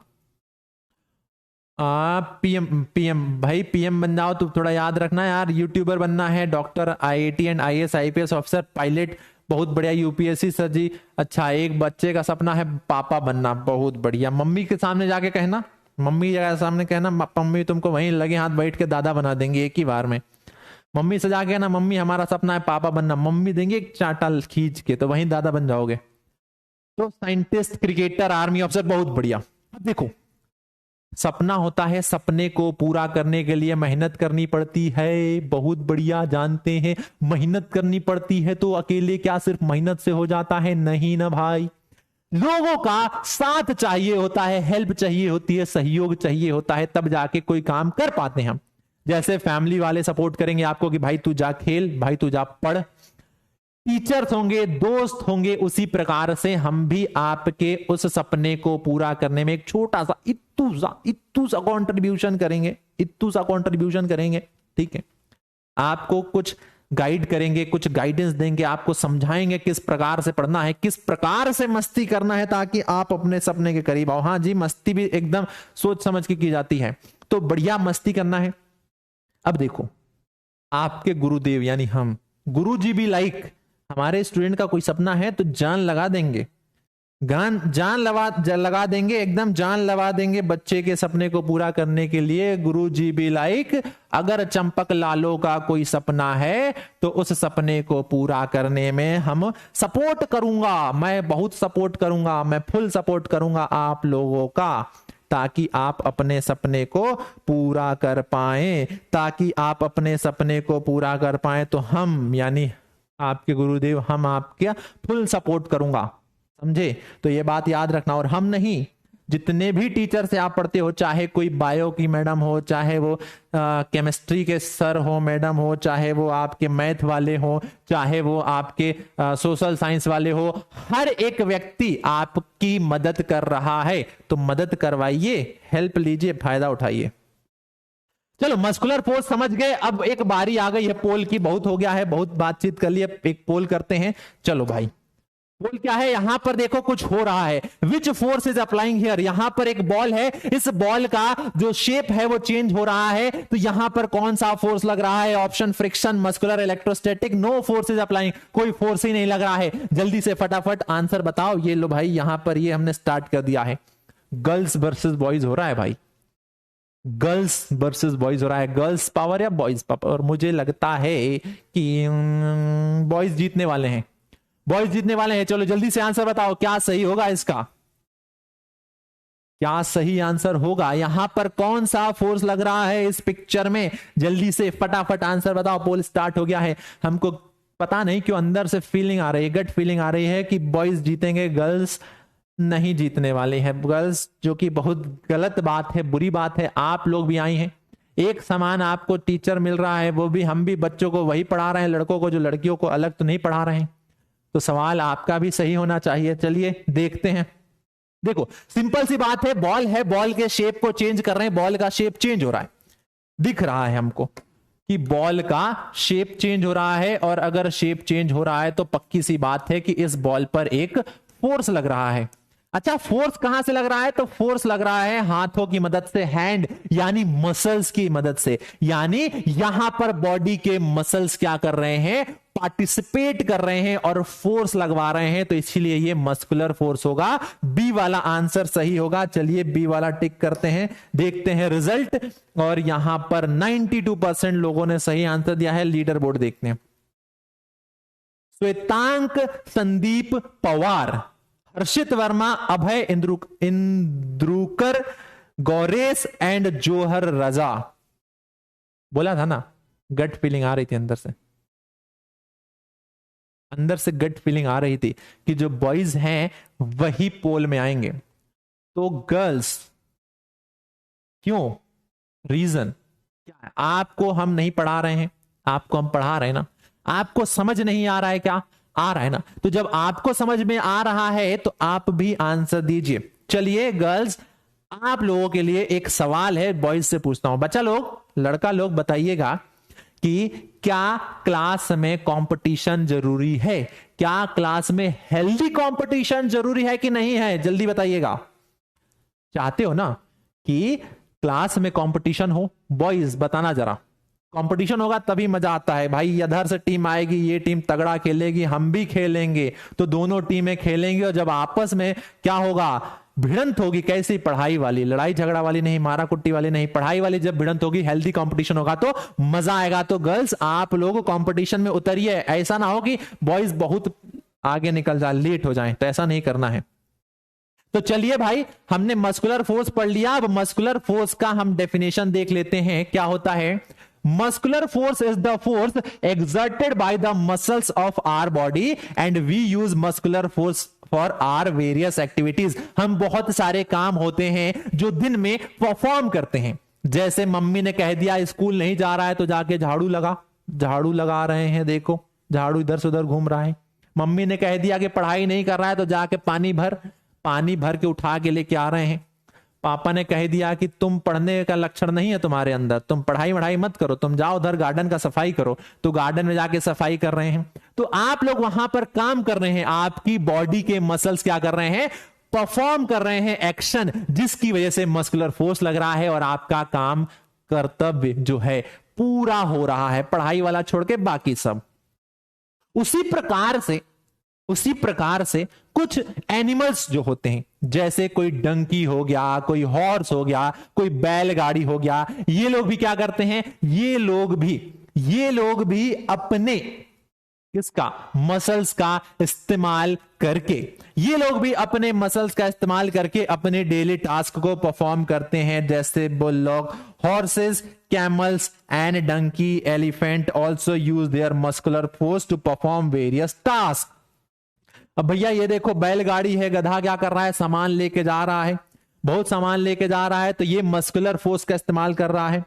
Speaker 1: पीएम पीएम भाई पीएम बन जाओ। तो थोड़ा याद रखना यार, यूट्यूबर बनना है, doctor, IIT and IAS, IPS officer, pilot, बहुत बढ़िया, यूपीएससी सर जी। अच्छा एक बच्चे का सपना है पापा बनना, बहुत बढ़िया। मम्मी के सामने जाके कहना, मम्मी के सामने कहना मम्मी तुमको वहीं लगे हाथ बैठ के दादा बना देंगे एक ही बार में। मम्मी से जाके ना मम्मी हमारा सपना है पापा बनना, मम्मी देंगे एक चांटा खींच के, तो वहीं दादा बन जाओगे। तो साइंटिस्ट, क्रिकेटर, आर्मी ऑफिसर, बहुत बढ़िया। अब देखो सपना होता है, सपने को पूरा करने के लिए मेहनत करनी पड़ती है, बहुत बढ़िया जानते हैं। मेहनत करनी पड़ती है तो अकेले क्या सिर्फ मेहनत से हो जाता है, नहीं ना भाई, लोगों का साथ चाहिए होता है, हेल्प चाहिए होती है, सहयोग चाहिए होता है, तब जाके कोई काम कर पाते हैं हम। जैसे फैमिली वाले सपोर्ट करेंगे आपको कि भाई तू जा खेल, भाई तू जा पढ़, टीचर्स होंगे, दोस्त होंगे, उसी प्रकार से हम भी आपके उस सपने को पूरा करने में एक छोटा सा इत्तू सा कंट्रीब्यूशन करेंगे, इत्तू सा कंट्रीब्यूशन करेंगे। ठीक है, आपको कुछ गाइड करेंगे, कुछ गाइडेंस देंगे, आपको समझाएंगे किस प्रकार से पढ़ना है, किस प्रकार से मस्ती करना है ताकि आप अपने सपने के करीब आओ। हाँ जी, मस्ती भी एकदम सोच समझ के की जाती है, तो बढ़िया मस्ती करना है। अब देखो आपके गुरुदेव यानी हम, गुरु जी भी लाइक हमारे स्टूडेंट का कोई सपना है तो जान लगा देंगे, जान लगा देंगे, एकदम जान लगा देंगे बच्चे के सपने को पूरा करने के लिए। गुरुजी भी लाइक, अगर चंपक लालो का कोई सपना है तो उस सपने को पूरा करने में हम सपोर्ट करूंगा, मैं बहुत सपोर्ट करूंगा, मैं फुल सपोर्ट करूंगा आप लोगों का, ताकि आप अपने सपने को पूरा कर पाए, ताकि आप अपने सपने को पूरा कर पाए। तो हम यानी आपके गुरुदेव, हम आपके फुल सपोर्ट करूंगा, समझे? तो ये बात याद रखना। और हम नहीं, जितने भी टीचर से आप पढ़ते हो, चाहे कोई बायो की मैडम हो, चाहे वो केमिस्ट्री के सर हो, मैडम हो, चाहे वो आपके मैथ वाले हो, चाहे वो आपके सोशल साइंस वाले हो, हर एक व्यक्ति आपकी मदद कर रहा है। तो मदद करवाइए, हेल्प लीजिए, फायदा उठाइए। चलो मस्कुलर फोर्स समझ गए। अब एक बारी आ गई है पोल की, बहुत हो गया है, बहुत बातचीत कर लिए, एक पोल करते हैं। चलो भाई, पोल क्या है? यहां पर देखो कुछ हो रहा है। Which force is applying here? यहां पर एक बॉल है, इस बॉल का जो शेप है वो चेंज हो रहा है। तो यहां पर कौन सा फोर्स लग रहा है? Option friction, muscular, electrostatic. No force is applying, कोई फोर्स ही नहीं लग रहा है। जल्दी से फटाफट आंसर बताओ। ये लो भाई, यहां पर ये हमने स्टार्ट कर दिया है, गर्ल्स वर्सेस बॉयज हो रहा है भाई, गर्ल्स वर्सेस बॉयज हो रहा है, गर्ल्स पावर या बॉयज पावर। और मुझे लगता है कि बॉयज जीतने वाले हैं, बॉयज जीतने वाले हैं। चलो जल्दी से आंसर बताओ, क्या सही होगा इसका? क्या सही आंसर होगा? यहां पर कौन सा फोर्स लग रहा है इस पिक्चर में? जल्दी से फटाफट आंसर बताओ। पोल स्टार्ट हो गया है। हमको पता नहीं क्यों अंदर से फीलिंग आ रही है, गट फीलिंग आ रही है कि बॉयज जीतेंगे, गर्ल्स नहीं जीतने वाले हैं। गर्ल्स, जो कि बहुत गलत बात है, बुरी बात है। आप लोग भी आई हैं, एक समान आपको टीचर मिल रहा है, वो भी हम भी बच्चों को वही पढ़ा रहे हैं, लड़कों को जो लड़कियों को अलग तो नहीं पढ़ा रहे हैं। तो सवाल आपका भी सही होना चाहिए। चलिए देखते हैं। देखो सिंपल सी बात है, बॉल है, बॉल के शेप को चेंज कर रहे हैं, बॉल का शेप चेंज हो रहा है, दिख रहा है हमको कि बॉल का शेप चेंज हो रहा है। और अगर शेप चेंज हो रहा है तो पक्की सी बात है कि इस बॉल पर एक फोर्स लग रहा है। अच्छा, फोर्स कहां से लग रहा है? तो फोर्स लग रहा है हाथों की मदद से, हैंड यानी मसल्स की मदद से। यानी यहां पर बॉडी के मसल्स क्या कर रहे हैं? पार्टिसिपेट कर रहे हैं और फोर्स लगवा रहे हैं। तो इसीलिए ये मस्कुलर फोर्स होगा। बी वाला आंसर सही होगा। चलिए बी वाला टिक करते हैं, देखते हैं रिजल्ट। और यहां पर 92% लोगों ने सही आंसर दिया है। लीडर बोर्ड देखते हैं। श्वेतांक संदीप पवार, हर्षित वर्मा, अभय इंद्रुकर, गौरेश एंड जोहर रजा। बोला था ना, गट फीलिंग आ रही थी अंदर से, अंदर से गट फीलिंग आ रही थी कि जो बॉयज हैं वही पोल में आएंगे। तो गर्ल्स क्यों? रीजन क्या है? आपको हम नहीं पढ़ा रहे हैं, आपको हम पढ़ा रहे हैं ना। आपको समझ नहीं आ रहा है क्या? आ रहा है ना। तो जब आपको समझ में आ रहा है तो आप भी आंसर दीजिए। चलिए गर्ल्स, आप लोगों के लिए एक सवाल है, बॉयज से पूछता हूं। बच्चा लोग, लड़का लोग बताइएगा कि क्या क्लास में कंपटीशन जरूरी है? क्या क्लास में हेल्दी कंपटीशन जरूरी है कि नहीं है? जल्दी बताइएगा। चाहते हो ना कि क्लास में कंपटीशन हो? बॉयज बताना जरा, कंपटीशन होगा तभी मजा आता है भाई। इधर से टीम आएगी, ये टीम तगड़ा खेलेगी, हम भी खेलेंगे, तो दोनों टीमें खेलेंगी। और जब आपस में क्या होगा? भिड़ंत होगी। कैसी? पढ़ाई वाली, लड़ाई झगड़ा वाली नहीं, मारा कुट्टी वाली नहीं, पढ़ाई वाली। जब भिड़ंत होगी, हेल्दी कंपटीशन होगा तो मजा आएगा। तो गर्ल्स, आप लोग कंपटीशन में उतरिए। ऐसा ना हो कि बॉयज बहुत आगे निकल जाए, लेट हो जाए, तो ऐसा नहीं करना है। तो चलिए भाई, हमने मस्कुलर फोर्स पढ़ लिया। अब मस्कुलर फोर्स का हम डेफिनेशन देख लेते हैं, क्या होता है। Muscular force is the force exerted by the muscles of our body and we use muscular force for our various activities. हम बहुत सारे काम होते हैं जो दिन में परफॉर्म करते हैं। जैसे मम्मी ने कह दिया स्कूल नहीं जा रहा है तो जाके झाड़ू लगा रहे हैं, देखो झाड़ू इधर से उधर घूम रहा है। मम्मी ने कह दिया कि पढ़ाई नहीं कर रहा है तो जाके पानी भर के उठा के लेके आ रहे हैं। पापा ने कह दिया कि तुम पढ़ने का लक्षण नहीं है तुम्हारे अंदर, तुम पढ़ाई वढ़ाई मत करो, तुम जाओ उधर गार्डन का सफाई करो, तो गार्डन में जाके सफाई कर रहे हैं। तो आप लोग वहां पर काम कर रहे हैं, आपकी बॉडी के मसल्स क्या कर रहे हैं? परफॉर्म कर रहे हैं एक्शन, जिसकी वजह से मस्कुलर फोर्स लग रहा है और आपका काम, कर्तव्य जो है पूरा हो रहा है, पढ़ाई वाला छोड़ के बाकी सब। उसी प्रकार से कुछ एनिमल्स जो होते हैं, जैसे कोई डंकी हो गया, कोई हॉर्स हो गया, कोई बैलगाड़ी हो गया, ये लोग भी क्या करते हैं, ये लोग भी अपने किसका, मसल्स का इस्तेमाल करके, ये लोग भी अपने मसल्स का इस्तेमाल करके अपने डेली टास्क को परफॉर्म करते हैं। जैसे bulldog, horses, camels and donkey, elephant also use their muscular force to perform various task. अब भैया ये देखो, बैलगाड़ी है, गधा क्या कर रहा है, सामान लेके जा रहा है, बहुत सामान लेके जा रहा है, तो ये मस्कुलर फोर्स का इस्तेमाल कर रहा है।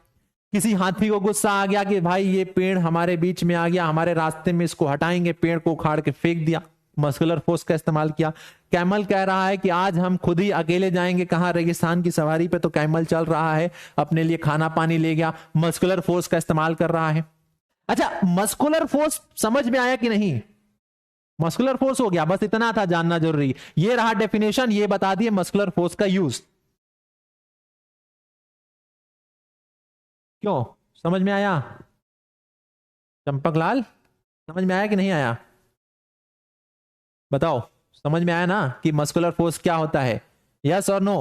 Speaker 1: किसी हाथी को गुस्सा आ गया कि भाई ये पेड़ हमारे बीच में आ गया, हमारे रास्ते में, इसको हटाएंगे, पेड़ को उखाड़ के फेंक दिया, मस्कुलर फोर्स का इस्तेमाल किया। कैमल कह रहा है कि आज हम खुद ही अकेले जाएंगे कहां, रेगिस्तान की सवारी पे, तो कैमल चल रहा है, अपने लिए खाना पानी ले गया, मस्कुलर फोर्स का इस्तेमाल कर रहा है। अच्छा, मस्कुलर फोर्स समझ में आया कि नहीं? मस्कुलर फोर्स हो गया, बस इतना था जानना जरूरी। ये रहा डेफिनेशन, ये बता दिए मस्कुलर फोर्स का यूज। क्यों, समझ में आया? चंपक लाल, समझ में आया कि नहीं आया? बताओ, समझ में आया ना कि मस्कुलर फोर्स क्या होता है? यस और नो?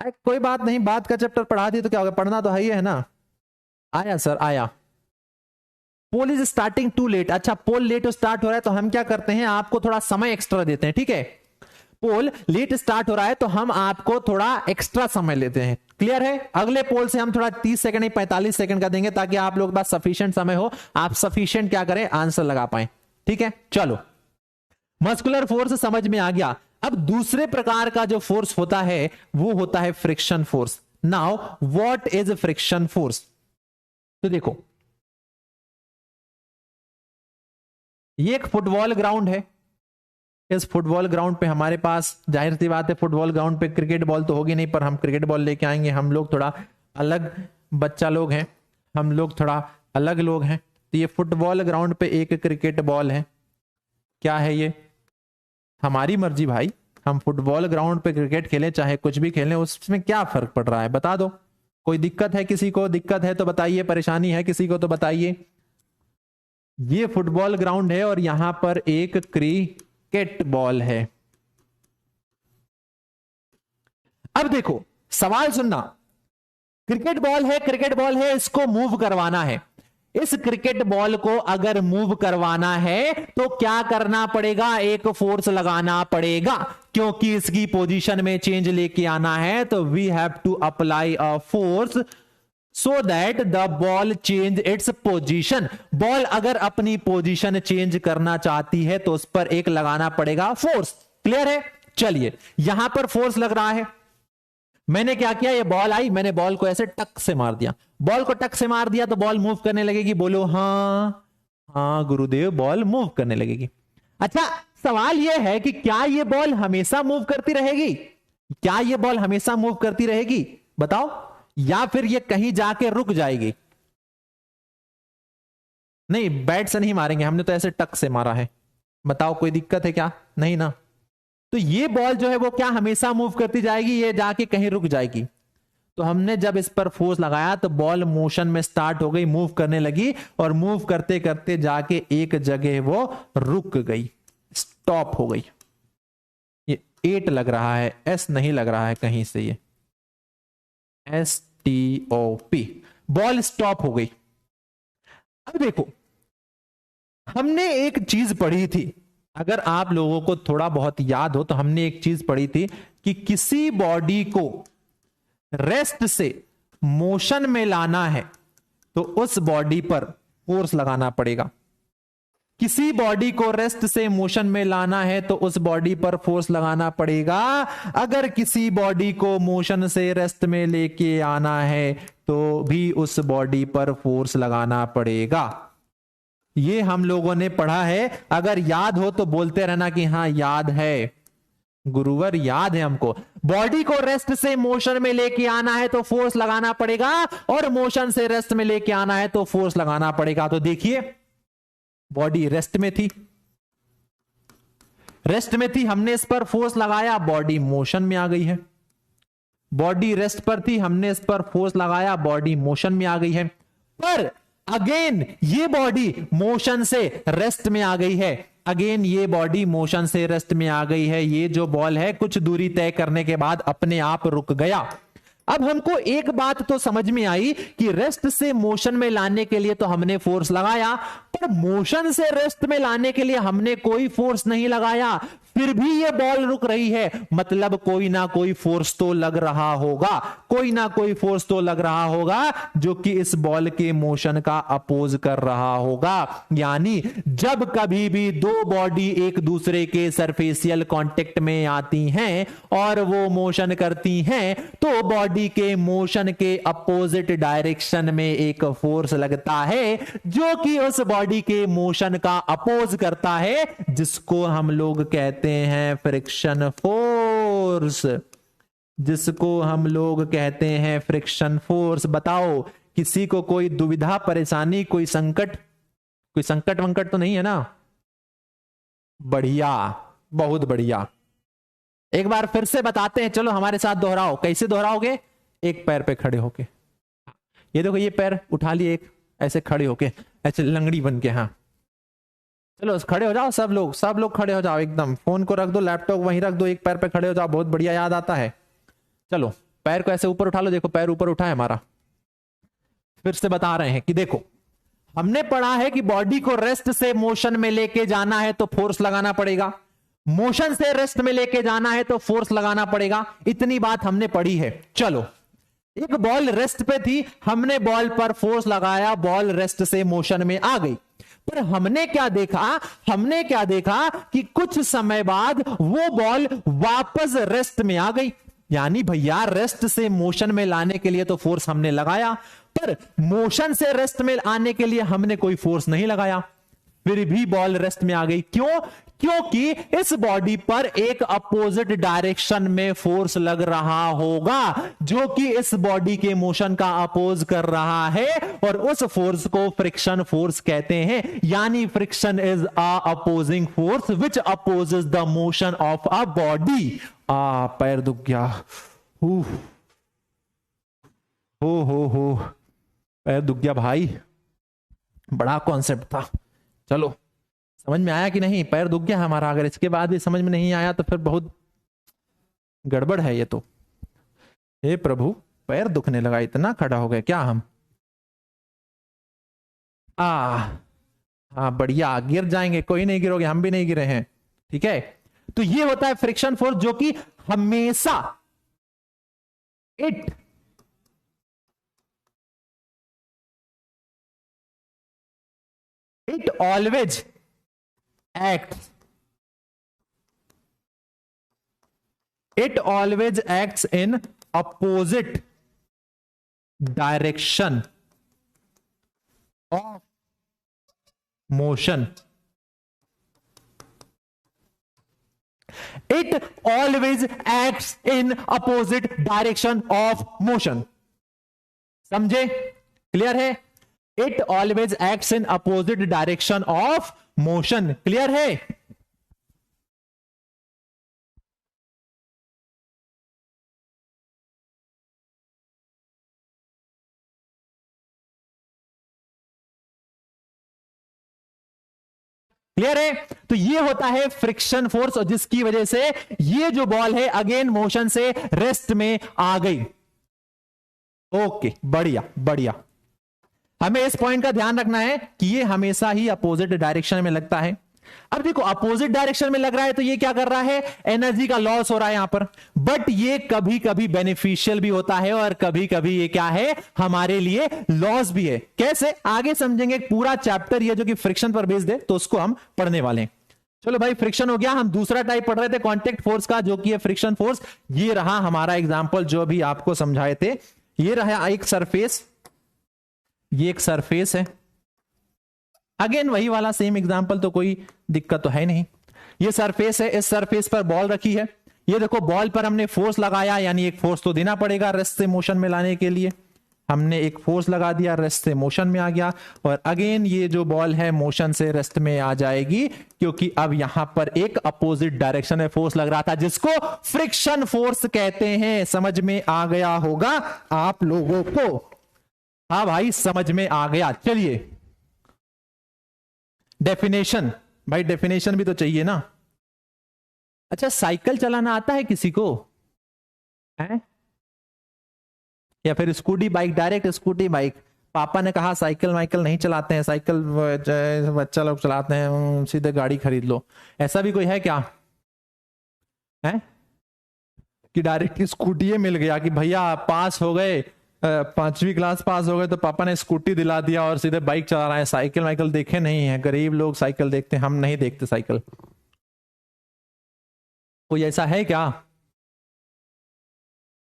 Speaker 1: अरे कोई बात नहीं, बात का चैप्टर पढ़ा दी तो क्या हो गया, पढ़ना तो है ना। आया सर, आया। Pole is starting to late. अच्छा, पोल लेट स्टार्ट हो रहा है तो हम क्या करते हैं, आपको थोड़ा समय एक्स्ट्रा देते हैं, ठीक है? पोल लेट स्टार्ट हो रहा है तो हम आपको थोड़ा एक्स्ट्रा समय लेते हैं। क्लियर है? अगले पोल से हम थोड़ा 30 सेकंड नहीं 45 सेकंड का देंगे, ताकि आप लोग के पास सफिशिएंट समय हो, आप सफिशिएंट क्या करें, आंसर लगा पाए। ठीक है, चलो, मस्कुलर फोर्स समझ में आ गया। अब दूसरे प्रकार का जो फोर्स होता है वो होता है friction force. Now what is friction force? तो देखो, ये एक फुटबॉल ग्राउंड है। इस फुटबॉल ग्राउंड पे हमारे पास, जाहिर सी बात है, फुटबॉल ग्राउंड पे क्रिकेट बॉल तो होगी नहीं, पर हम क्रिकेट बॉल लेके आएंगे। हम लोग थोड़ा अलग बच्चा लोग हैं, हम लोग थोड़ा अलग लोग हैं। तो ये फुटबॉल ग्राउंड पे एक क्रिकेट बॉल है। क्या है ये? हमारी मर्जी भाई, हम फुटबॉल ग्राउंड पे क्रिकेट खेलें चाहे कुछ भी खेलें, उसमें क्या फर्क पड़ रहा है, बता दो। कोई दिक्कत है किसी को? दिक्कत है तो बताइए, परेशानी है किसी को तो बताइए। ये फुटबॉल ग्राउंड है और यहां पर एक क्रिकेट बॉल है। अब देखो, सवाल सुनना, क्रिकेट बॉल है, इसको मूव करवाना है। इस क्रिकेट बॉल को अगर मूव करवाना है तो क्या करना पड़ेगा? एक फोर्स लगाना पड़ेगा, क्योंकि इसकी पोजीशन में चेंज लेके आना है। तो we have to apply a force so that the ball change its position. Ball अगर अपनी पोजीशन चेंज करना चाहती है तो उस पर एक लगाना पड़ेगा फोर्स। क्लियर है? चलिए, यहां पर फोर्स लग रहा है। मैंने क्या किया, ये बॉल आई, मैंने बॉल को ऐसे टक से मार दिया। बॉल को टक से मार दिया तो बॉल मूव करने लगेगी। बोलो हां, हां गुरुदेव, बॉल मूव करने लगेगी। अच्छा, सवाल यह है कि क्या ये बॉल हमेशा मूव करती रहेगी? क्या ये बॉल हमेशा मूव करती रहेगी? बताओ, या फिर ये कहीं जाके रुक जाएगी? नहीं, बैट से नहीं मारेंगे, हमने तो ऐसे टक से मारा है। बताओ, कोई दिक्कत है क्या? नहीं ना। तो ये बॉल जो है वो क्या हमेशा मूव करती जाएगी, ये जाके कहीं रुक जाएगी? तो हमने जब इस पर फोर्स लगाया तो बॉल मोशन में स्टार्ट हो गई, मूव करने लगी, और मूव करते करते जाके एक जगह वो रुक गई, स्टॉप हो गई। ये 8 लग रहा है, एस नहीं लग रहा है कहीं से, ये STOP, बॉल स्टॉप हो गई। अब देखो, हमने एक चीज पढ़ी थी, अगर आप लोगों को थोड़ा बहुत याद हो तो हमने एक चीज पढ़ी थी कि किसी बॉडी को रेस्ट से मोशन में लाना है तो उस बॉडी पर फोर्स लगाना पड़ेगा। किसी बॉडी को रेस्ट से मोशन में लाना है तो उस बॉडी पर फोर्स लगाना पड़ेगा। अगर किसी बॉडी को मोशन से रेस्ट में लेके आना है तो भी उस बॉडी पर फोर्स लगाना पड़ेगा। ये हम लोगों ने पढ़ा है। अगर याद हो तो बोलते रहना कि हां याद है गुरुवर, याद है हमको। बॉडी को रेस्ट से मोशन में लेके आना है तो फोर्स लगाना पड़ेगा, और मोशन से रेस्ट में लेके आना है तो फोर्स लगाना पड़ेगा। तो देखिए, बॉडी रेस्ट में थी, हमने इस पर फोर्स लगाया, बॉडी मोशन में आ गई है। बॉडी रेस्ट पर थी, हमने इस पर फोर्स लगाया, बॉडी मोशन में आ गई है। पर अगेन ये बॉडी मोशन से रेस्ट में आ गई है, अगेन ये बॉडी मोशन से रेस्ट में आ गई है। ये जो बॉल है कुछ दूरी तय करने के बाद अपने आप रुक गया। अब हमको एक बात तो समझ में आई कि रेस्ट से मोशन में लाने के लिए तो हमने फोर्स लगाया, पर मोशन से रेस्ट में लाने के लिए हमने कोई फोर्स नहीं लगाया, फिर भी ये बॉल रुक रही है। मतलब कोई ना कोई फोर्स तो लग रहा होगा, कोई ना कोई फोर्स तो लग रहा होगा जो कि इस बॉल के मोशन का अपोज कर रहा होगा। यानी जब कभी भी दो बॉडी एक दूसरे के सरफेसियल कांटेक्ट में आती हैं और वो मोशन करती हैं, तो बॉडी के मोशन के अपोजिट डायरेक्शन में एक फोर्स लगता है जो कि उस बॉडी के मोशन का अपोज करता है, जिसको हम लोग कहते हैं फ्रिक्शन फोर्स, जिसको हम लोग कहते हैं फ्रिक्शन फोर्स। बताओ किसी को कोई दुविधा, परेशानी, कोई संकट वंकट तो नहीं है ना? बढ़िया, बहुत बढ़िया। एक बार फिर से बताते हैं, चलो हमारे साथ दोहराओ। कैसे दोहराओगे? एक पैर पे खड़े होके, ये देखो ये पैर उठा लिए, एक ऐसे खड़े होके, ऐसे लंगड़ी बन के। हाँ चलो खड़े हो जाओ, सब लोग खड़े हो जाओ, एकदम फोन को रख दो, लैपटॉप वहीं रख दो, एक पैर पे खड़े हो जाओ, बहुत बढ़िया याद आता है। चलो पैर को ऐसे ऊपर उठा लो, देखो पैर ऊपर उठा है हमारा। फिर से बता रहे हैं कि देखो हमने पढ़ा है कि बॉडी को रेस्ट से मोशन में लेके जाना है तो फोर्स लगाना पड़ेगा, मोशन से रेस्ट में लेके जाना है तो फोर्स लगाना पड़ेगा। इतनी बात हमने पढ़ी है। चलो एक बॉल रेस्ट पे थी, हमने बॉल पर फोर्स लगाया, बॉल रेस्ट से मोशन में आ गई। पर हमने क्या देखा कि कुछ समय बाद वो बॉल वापस रेस्ट में आ गई। यानी भैया रेस्ट से मोशन में लाने के लिए तो फोर्स हमने लगाया, पर मोशन से रेस्ट में आने के लिए हमने कोई फोर्स नहीं लगाया, फिर भी बॉल रेस्ट में आ गई। क्यों? क्योंकि इस बॉडी पर एक अपोजिट डायरेक्शन में फोर्स लग रहा होगा जो कि इस बॉडी के मोशन का अपोज कर रहा है, और उस फोर्स को फ्रिक्शन फोर्स कहते हैं। यानी friction is a opposing force which opposes the motion of a body. पैर दुख गया, हो पैर दुख गया भाई, बड़ा कॉन्सेप्ट था। चलो समझ में आया कि नहीं? पैर दुख गया हमारा। अगर इसके बाद भी समझ में नहीं आया तो फिर बहुत गड़बड़ है ये तो। हे प्रभु, पैर दुखने लगा, इतना खड़ा हो गए क्या हम? हाँ बढ़िया, गिर जाएंगे, कोई नहीं गिरोगे, हम भी नहीं गिरे हैं, ठीक है। तो ये होता है फ्रिक्शन फोर्स, जो कि हमेशा it always acts in opposite direction of motion. It always acts in opposite direction of motion. समझे? क्लियर है? It always acts in opposite direction of motion. Clear है? क्लियर है? तो ये होता है फ्रिक्शन फोर्स, और जिसकी वजह से ये जो बॉल है अगेन मोशन से रेस्ट में आ गई। ओके, बढ़िया बढ़िया। हमें इस पॉइंट का ध्यान रखना है कि ये हमेशा ही अपोजिट डायरेक्शन में लगता है। अब देखो अपोजिट डायरेक्शन में लग रहा है तो ये क्या कर रहा है? एनर्जी का लॉस हो रहा है यहां पर। बट ये कभी कभी बेनिफिशियल भी होता है और कभी कभी ये क्या है? हमारे लिए लॉस भी है। कैसे? आगे समझेंगे। पूरा चैप्टर ये जो कि फ्रिक्शन पर बेस्ड है तो उसको हम पढ़ने वाले हैं। चलो भाई, फ्रिक्शन हो गया। हम दूसरा टाइप पढ़ रहे थे कांटेक्ट फोर्स का, जो कि है फ्रिक्शन फोर्स। ये रहा हमारा एग्जाम्पल जो भी आपको समझाए थे। ये रहा एक सरफेस, ये एक सरफेस है। अगेन वही वाला सेम एग्जांपल, तो कोई दिक्कत तो है नहीं। ये सरफेस है, इस सरफेस पर बॉल रखी है। ये देखो बॉल पर हमने फोर्स लगाया, यानी एक फोर्स तो देना पड़ेगा रेस्ट से मोशन में लाने के लिए। हमने एक फोर्स लगा दिया, रेस्ट से मोशन में आ गया, और अगेन ये जो बॉल है मोशन से रेस्ट में आ जाएगी, क्योंकि अब यहां पर एक अपोजिट डायरेक्शन में फोर्स लग रहा था, जिसको फ्रिक्शन फोर्स कहते हैं। समझ में आ गया होगा आप लोगों को? हाँ भाई समझ में आ गया। चलिए डेफिनेशन, भाई डेफिनेशन भी तो चाहिए ना। अच्छा साइकिल चलाना आता है किसी को है? या फिर scooty bike, direct scooty bike. पापा ने कहा साइकिल वाइकिल नहीं चलाते हैं, साइकिल बच्चा लोग चलाते हैं, सीधे गाड़ी खरीद लो। ऐसा भी कोई है क्या है कि डायरेक्ट स्कूटी मिल गया कि भैया पास हो गए, 5वीं क्लास पास हो गए तो पापा ने स्कूटी दिला दिया और सीधे बाइक चला रहा है। साइकिल वाइकिल देखे नहीं है, गरीब लोग साइकिल देखते हैं, हम नहीं देखते साइकिल। कोई ऐसा है क्या?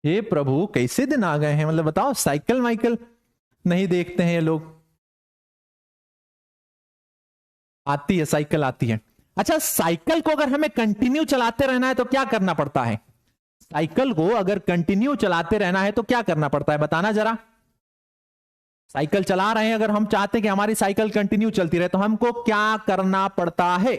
Speaker 1: ये प्रभु कैसे दिन आ गए हैं, मतलब बताओ साइकिल वाइकिल नहीं देखते हैं ये लोग। आती है साइकिल, आती है। अच्छा साइकिल को अगर हमें कंटिन्यू चलाते रहना है तो क्या करना पड़ता है? साइकिल को अगर कंटिन्यू चलाते रहना है तो क्या करना पड़ता है, बताना जरा। साइकिल चला रहे हैं, अगर हम चाहते हैं कि हमारी साइकिल कंटिन्यू चलती रहे तो हमको क्या करना पड़ता है?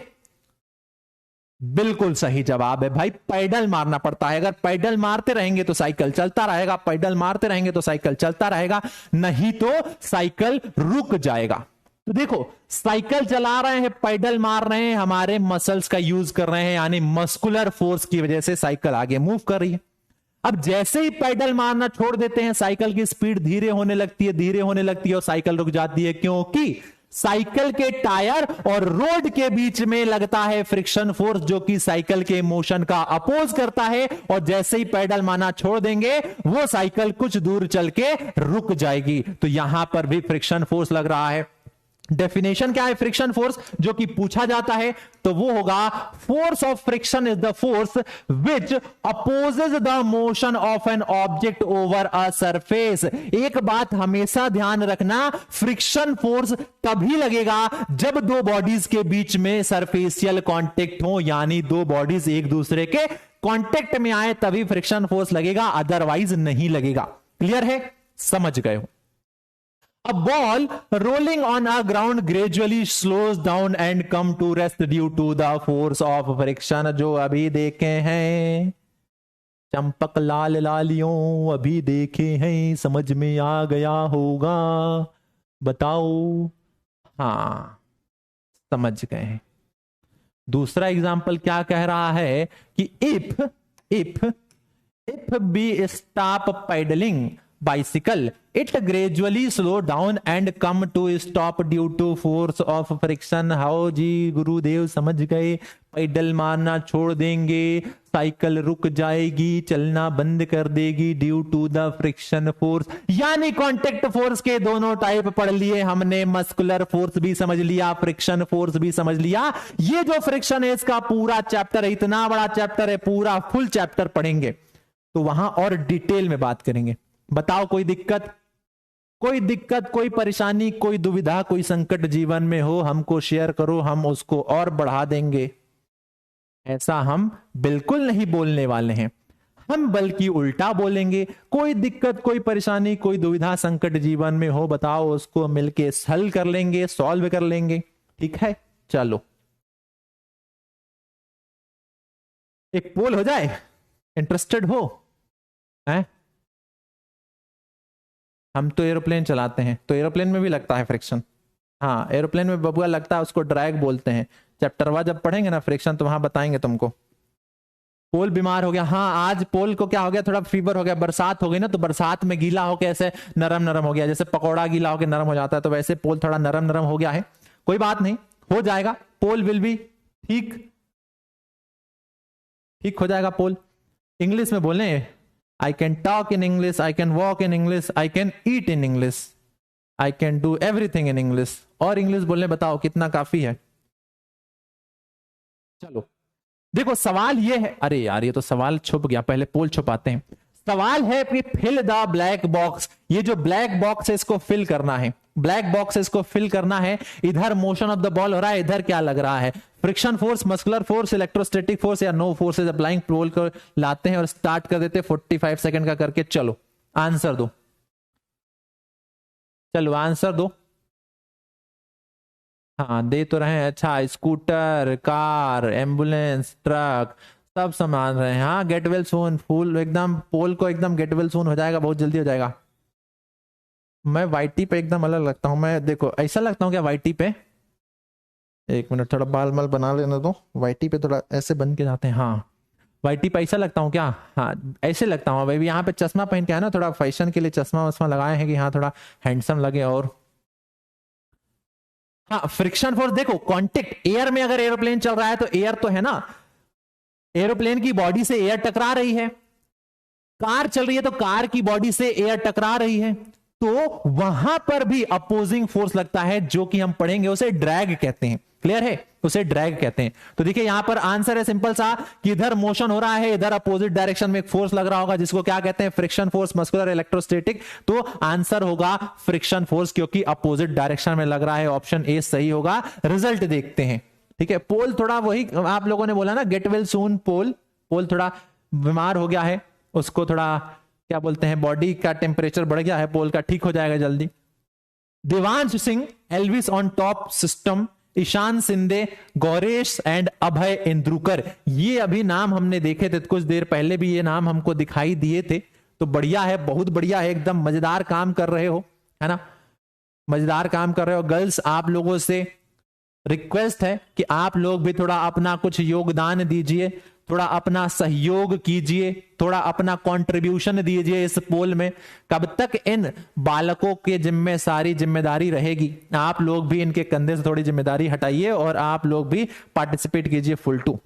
Speaker 1: बिल्कुल सही जवाब है भाई, पैडल मारना पड़ता है। अगर पैडल मारते रहेंगे तो साइकिल चलता रहेगा, पैडल मारते रहेंगे तो साइकिल चलता रहेगा, नहीं तो साइकिल रुक जाएगा। तो देखो साइकिल चला रहे हैं, पैडल मार रहे हैं, हमारे मसल्स का यूज कर रहे हैं, यानी मस्कुलर फोर्स की वजह से साइकिल आगे मूव कर रही है। अब जैसे ही पैडल मारना छोड़ देते हैं, साइकिल की स्पीड धीरे होने लगती है, धीरे होने लगती है और साइकिल रुक जाती है, क्योंकि साइकिल के टायर और रोड के बीच में लगता है फ्रिक्शन फोर्स, जो कि साइकिल के मोशन का अपोज करता है। और जैसे ही पैडल मारना छोड़ देंगे वो साइकिल कुछ दूर चल के रुक जाएगी। तो यहां पर भी फ्रिक्शन फोर्स लग रहा है। डेफिनेशन क्या है फ्रिक्शन फोर्स जो कि पूछा जाता है? तो वो होगा force of friction is the force which opposes the motion of an object over a surface. एक बात हमेशा ध्यान रखना, फ्रिक्शन फोर्स तभी लगेगा जब दो बॉडीज के बीच में सरफेसियल कांटेक्ट हो, यानी दो बॉडीज एक दूसरे के कांटेक्ट में आए तभी फ्रिक्शन फोर्स लगेगा, अदरवाइज नहीं लगेगा। क्लियर है, समझ गए हो? A ball rolling on a ground gradually slows down and come to rest due to the force of friction। जो अभी देखे हैं चंपक लाल लालियों, अभी देखे हैं, समझ में आ गया होगा, बताओ। हाँ समझ गए हैं। दूसरा एग्जांपल क्या कह रहा है कि if be stop pedalling bicycle, it gradually slow down and come to stop due to force of friction। How जी गुरुदेव समझ गए, पैडल मारना छोड़ देंगे साइकिल रुक जाएगी, चलना बंद कर देगी due to the friction force. यानी कांटेक्ट फोर्स के दोनों टाइप पढ़ लिए हमने, मस्कुलर फोर्स भी समझ लिया, फ्रिक्शन फोर्स भी समझ लिया। ये जो फ्रिक्शन है इसका पूरा चैप्टर है, इतना बड़ा चैप्टर है, पूरा फुल चैप्टर पढ़ेंगे तो वहां और डिटेल में बात करेंगे। बताओ कोई दिक्कत, कोई दिक्कत, कोई परेशानी, कोई दुविधा, कोई संकट जीवन में हो, हमको शेयर करो, हम उसको और बढ़ा देंगे। ऐसा हम बिल्कुल नहीं बोलने वाले हैं, हम बल्कि उल्टा बोलेंगे। कोई दिक्कत, कोई परेशानी, कोई दुविधा, संकट जीवन में हो, बताओ, उसको मिलके हल कर लेंगे, सॉल्व कर लेंगे। ठीक है, चलो एक पोल हो जाए, इंटरेस्टेड हो? हैं? हम तो एरोप्लेन चलाते हैं तो एरोप्लेन में भी लगता है फ्रिक्शन। हाँ एरोप्लेन में बबुआ लगता है, उसको ड्रैग बोलते हैं। चैप्टर 1 जब पढ़ेंगे ना फ्रिक्शन तो वहां बताएंगे तुमको। पोल बीमार हो गया, हाँ आज पोल को क्या हो गया, थोड़ा फीवर हो गया, बरसात हो गई ना, तो बरसात में गीला होकर ऐसे नरम नरम हो गया, जैसे पकौड़ा गीला होकर नरम हो जाता है, तो वैसे पोल थोड़ा नरम नरम हो गया है। कोई बात नहीं, हो जाएगा, पोल विल बी ठीक, ठीक हो जाएगा पोल। इंग्लिश में बोले, I can talk in English, I can walk in English, I can eat in English, I can do everything in English। और इंग्लिश बोलने बताओ कितना काफी है? चलो देखो सवाल ये है, अरे यार ये तो सवाल छुप गया, पहले पोल छुपाते हैं। सवाल है कि फिल द ब्लैक बॉक्स। ये जो ब्लैक बॉक्स है इसको फिल करना है, ब्लैक बॉक्स इसको फिल करना है। इधर मोशन ऑफ द बॉल हो रहा है, इधर क्या लग रहा है? Friction force, muscular force, electrostatic force या नो फोर्स। अप्लाइंग पोल को लाते हैं और स्टार्ट कर देते हैं 45 सेकंड का करके। चलो आंसर दो, चलो आंसर दो। हाँ दे तो रहे हैं, अच्छा स्कूटर, कार, एम्बुलेंस, ट्रक सब सामान रहे हैं। हाँ गेट वेल सून, फुल एकदम पोल को एकदम गेट वेल सून हो जाएगा, बहुत जल्दी हो जाएगा। मैं वाईटी पे एकदम अलग लगता हूं। मैं देखो ऐसा लगता हूँ क्या वाईटी पे, एक मिनट थोड़ा बाल माल बना लेने दो। वाईटी पे थोड़ा ऐसे बन के जाते हैं, हाँ वाईटी पे ऐसा लगता हूँ क्या? हाँ ऐसे लगता हूँ भाई। यहाँ पे चश्मा पहन के है ना, थोड़ा फैशन के लिए चश्मा वश्मा लगाए हैं कि हाँ थोड़ा हैंडसम लगे। और हाँ फ्रिक्शन फोर्स देखो, कांटेक्ट एयर में, अगर एरोप्लेन चल रहा है तो एयर तो है ना, एरोप्लेन की बॉडी से एयर टकरा रही है। कार चल रही है तो कार की बॉडी से एयर टकरा रही है, तो वहां पर भी अपोजिंग फोर्स लगता है, जो कि हम पढ़ेंगे उसे ड्रैग कहते हैं। क्लियर है? उसे ड्रैग कहते हैं। तो देखिए यहां पर आंसर है सिंपल सा कि इधर मोशन हो रहा है, इधर अपोजिट डायरेक्शन में एक फोर्स लग रहा होगा, जिसको क्या कहते हैं? Friction force, muscular electrostatic. तो आंसर होगा फ्रिक्शन फोर्स, क्योंकि अपोजिट डायरेक्शन में लग रहा है। ऑप्शन ए सही होगा। रिजल्ट देखते हैं। ठीक है, पोल थोड़ा वही आप लोगों ने बोला ना, गेट वेल सून पोल। पोल थोड़ा बीमार हो गया है, उसको थोड़ा क्या बोलते हैं, बॉडी का टेम्परेचर बढ़ गया है पोल का, ठीक हो जाएगा जल्दी। Devansh Singh, Elvis on top system, Ishan Sindhe, Gauresh and Abhay Indrukar, ये अभी नाम हमने देखे थे कुछ देर पहले, भी ये नाम हमको दिखाई दिए थे। तो बढ़िया है, बहुत बढ़िया है, एकदम मजेदार काम कर रहे हो, है ना, मजेदार काम कर रहे हो। गर्ल्स आप लोगों से रिक्वेस्ट है कि आप लोग भी थोड़ा अपना कुछ योगदान दीजिए, थोड़ा अपना सहयोग कीजिए, थोड़ा अपना कंट्रीब्यूशन दीजिए इस पोल में। कब तक इन बालकों के जिम्मे सारी जिम्मेदारी रहेगी? आप लोग भी इनके कंधे से थोड़ी जिम्मेदारी हटाइए और आप लोग भी पार्टिसिपेट कीजिए full too.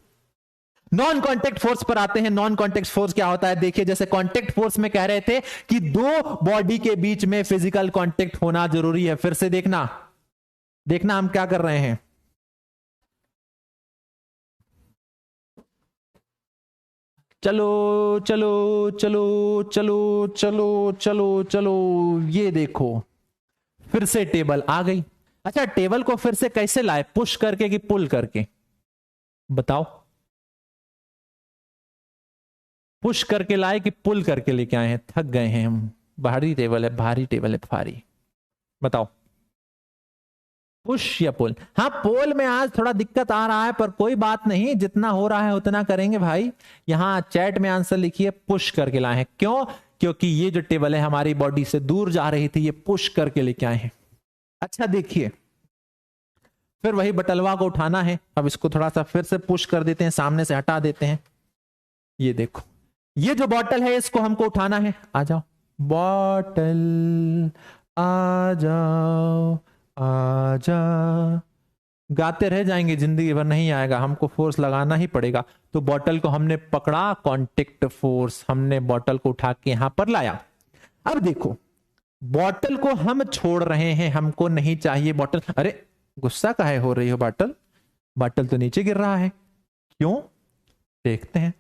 Speaker 1: Non contact force पर आते हैं। नॉन कॉन्टेक्ट फोर्स क्या होता है? देखिए, जैसे कॉन्टेक्ट फोर्स में कह रहे थे कि दो बॉडी के बीच में फिजिकल कॉन्टेक्ट होना जरूरी है। फिर से देखना देखना हम क्या कर रहे हैं। चलो चलो चलो चलो चलो चलो चलो, ये देखो फिर से टेबल आ गई। अच्छा, टेबल को फिर से कैसे लाए? पुश करके कि पुल करके? बताओ, पुश करके लाए कि पुल करके लेके आए हैं? थक गए हैं हम। भारी टेबल है, भारी टेबल है, भारी। बताओ, पुश या पुल? हाँ, पोल में आज थोड़ा दिक्कत आ रहा है, पर कोई बात नहीं, जितना हो रहा है उतना करेंगे भाई। यहां चैट में आंसर लिखिए, पुश करके लाए हैं। क्यों? क्योंकि ये जो टेबल है हमारी बॉडी से दूर जा रही थी, ये पुश करके लेके आए हैं। अच्छा देखिए, फिर वही बटलवा को उठाना है। अब इसको थोड़ा सा फिर से पुश कर देते हैं, सामने से हटा देते हैं। ये देखो, ये जो बॉटल है इसको हमको उठाना है। आ जाओ बॉटल, आ जाओ आजा। गाते रह जाएंगे जिंदगी भर, नहीं आएगा, हमको फोर्स लगाना ही पड़ेगा। तो बॉटल को हमने पकड़ा, कांटेक्ट फोर्स, हमने बॉटल को उठा के यहां पर लाया। अब देखो, बॉटल को हम छोड़ रहे हैं, हमको नहीं चाहिए बॉटल। अरे गुस्सा काहे हो रही हो बॉटल? बॉटल तो नीचे गिर रहा है, क्यों? देखते हैं।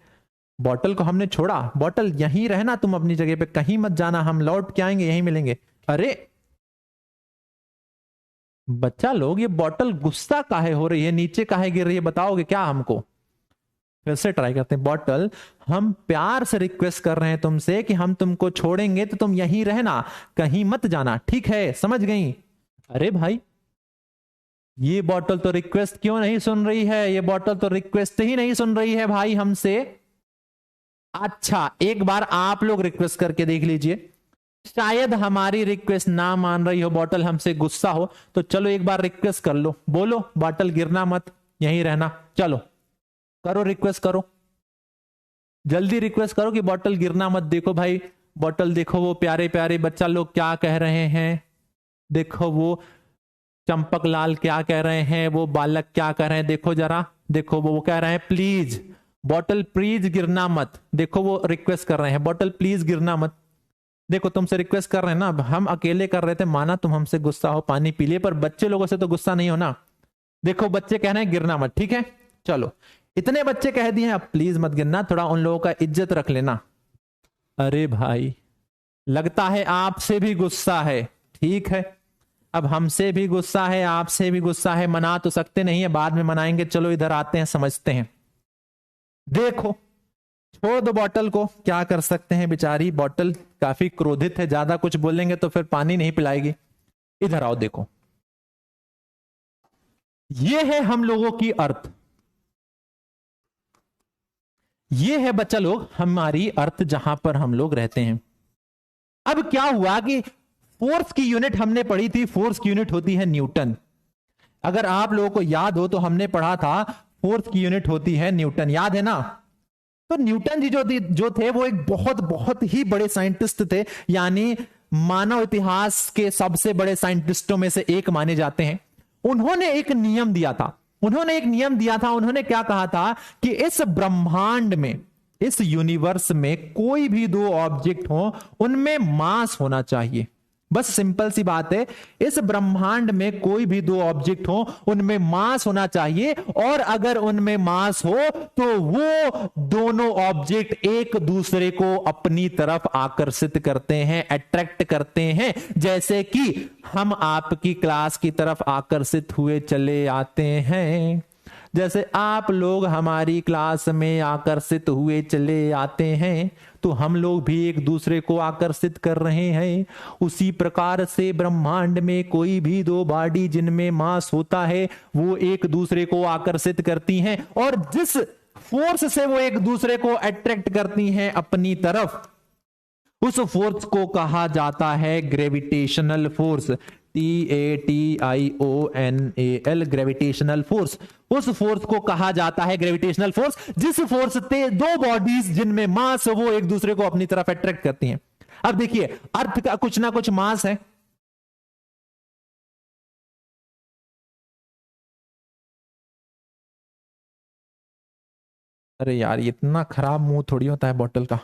Speaker 1: बॉटल को हमने छोड़ा, बॉटल यहीं रहना, तुम अपनी जगह पे कहीं मत जाना, हम लौट के आएंगे, यहीं मिलेंगे। अरे बच्चा लोग, ये बॉटल गुस्सा काहे हो रही है, नीचे काहे गिर रही है, बताओगे क्या हमको? फिर से ट्राई करते हैं। बॉटल, हम प्यार से रिक्वेस्ट कर रहे हैं तुमसे कि हम तुमको छोड़ेंगे तो तुम यहीं रहना, कहीं मत जाना, ठीक है? समझ गई? अरे भाई, ये बॉटल तो रिक्वेस्ट क्यों नहीं सुन रही है? ये बॉटल तो रिक्वेस्ट ही नहीं सुन रही है भाई हमसे। अच्छा, एक बार आप लोग रिक्वेस्ट करके देख लीजिए, शायद हमारी रिक्वेस्ट ना मान रही हो, बॉटल हमसे गुस्सा हो। तो चलो एक बार रिक्वेस्ट कर लो, बोलो बॉटल गिरना मत, यहीं रहना। चलो करो, रिक्वेस्ट करो, जल्दी रिक्वेस्ट करो कि बॉटल गिरना मत। देखो भाई, बॉटल देखो, वो प्यारे प्यारे बच्चा लोग क्या कह रहे हैं। देखो वो चंपक लाल क्या कह रहे हैं, वो बालक क्या कह रहे हैं, देखो जरा, देखो वो कह रहे हैं प्लीज बॉटल प्लीज गिरना मत। देखो वो रिक्वेस्ट कर रहे हैं, बॉटल प्लीज गिरना मत। देखो तुमसे रिक्वेस्ट कर रहे हैं ना, हम अकेले कर रहे थे, माना तुम हमसे गुस्सा हो, पानी पी लिए, पर बच्चे लोगों से तो गुस्सा नहीं हो ना। देखो बच्चे कह रहे हैं गिरना मत, ठीक है? चलो, इतने बच्चे कह दिए, अब प्लीज मत गिरना, थोड़ा उन लोगों का इज्जत रख लेना। अरे भाई, लगता है आपसे भी गुस्सा है, ठीक है? अब हमसे भी गुस्सा है, आपसे भी गुस्सा है, मना तो सकते नहीं है, बाद में मनाएंगे। चलो इधर आते हैं, समझते हैं। देखो, छोड़ दो बॉटल को, क्या कर सकते हैं, बेचारी बॉटल काफी क्रोधित है, ज्यादा कुछ बोलेंगे तो फिर पानी नहीं पिलाएगी। इधर आओ, देखो, ये है हम लोगों की अर्थ, ये है बच्चा लोग हमारी अर्थ, जहां पर हम लोग रहते हैं। अब क्या हुआ कि फोर्स की यूनिट हमने पढ़ी थी, फोर्स की यूनिट होती है न्यूटन। अगर आप लोगों को याद हो तो हमने पढ़ा था फोर्स की यूनिट होती है न्यूटन, याद है ना? तो न्यूटन जी जो थे वो एक बहुत बहुत ही बड़े साइंटिस्ट थे, यानी मानव इतिहास के सबसे बड़े साइंटिस्टों में से एक माने जाते हैं। उन्होंने एक नियम दिया था, उन्होंने क्या कहा था कि इस ब्रह्मांड में, इस यूनिवर्स में कोई भी दो ऑब्जेक्ट हो उनमें मास होना चाहिए। बस सिंपल सी बात है, इस ब्रह्मांड में कोई भी दो ऑब्जेक्ट हो उनमें मास होना चाहिए, और अगर उनमें मास हो तो वो दोनों ऑब्जेक्ट एक दूसरे को अपनी तरफ आकर्षित करते हैं, अट्रैक्ट करते हैं। जैसे कि हम आपकी क्लास की तरफ आकर्षित हुए चले आते हैं, जैसे आप लोग हमारी क्लास में आकर्षित हुए चले आते हैं, तो हम लोग भी एक दूसरे को आकर्षित कर रहे हैं। उसी प्रकार से ब्रह्मांड में कोई भी दो बॉडी जिनमें मास होता है वो एक दूसरे को आकर्षित करती हैं, और जिस फोर्स से वो एक दूसरे को अट्रैक्ट करती हैं अपनी तरफ, उस फोर्स को कहा जाता है gravitational force. TATIONAL, gravitational force. उस फोर्स को कहा जाता है ग्रेविटेशनल फोर्स, जिस फोर्स से दो बॉडीज जिनमें मास वो एक दूसरे को अपनी तरफ अट्रैक्ट करती हैं। अब देखिए, अर्थ का कुछ ना कुछ मास है, अरे यार इतना खराब मुंह थोड़ी होता है बॉटल का।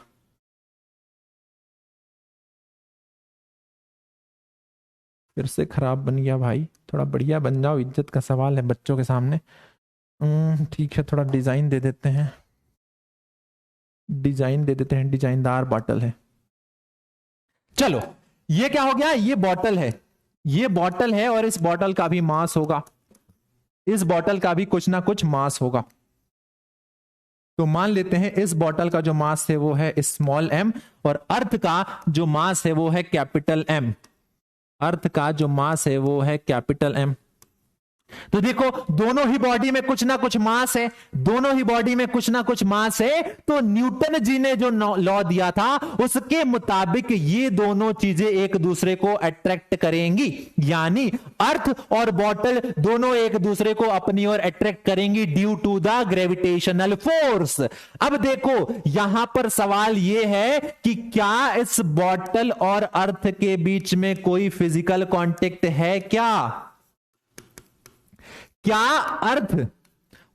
Speaker 1: फिर से खराब बन गया भाई, थोड़ा बढ़िया बन जाओ, इज्जत का सवाल है बच्चों के सामने। ठीक है, थोड़ा डिजाइन दे देते हैं, डिजाइनदार बॉटल है। चलो, ये क्या हो गया, ये बॉटल है, और इस बॉटल का भी मास होगा, इस बॉटल का भी कुछ ना कुछ मास होगा। तो मान लेते हैं इस बॉटल का जो मास है वो है स्मॉल m, और अर्थ का जो मास है वो है कैपिटल M। अर्थ का जो मास है वो है कैपिटल M। तो देखो, दोनों ही बॉडी में कुछ ना कुछ मास है, तो न्यूटन जी ने जो लॉ दिया था उसके मुताबिक ये दोनों चीजें एक दूसरे को अट्रैक्ट करेंगी, यानी अर्थ और बॉटल दोनों एक दूसरे को अपनी ओर अट्रैक्ट करेंगी due to the gravitational force. अब देखो, यहां पर सवाल यह है कि क्या इस बॉटल और अर्थ के बीच में कोई फिजिकल कांटेक्ट है? क्या अर्थ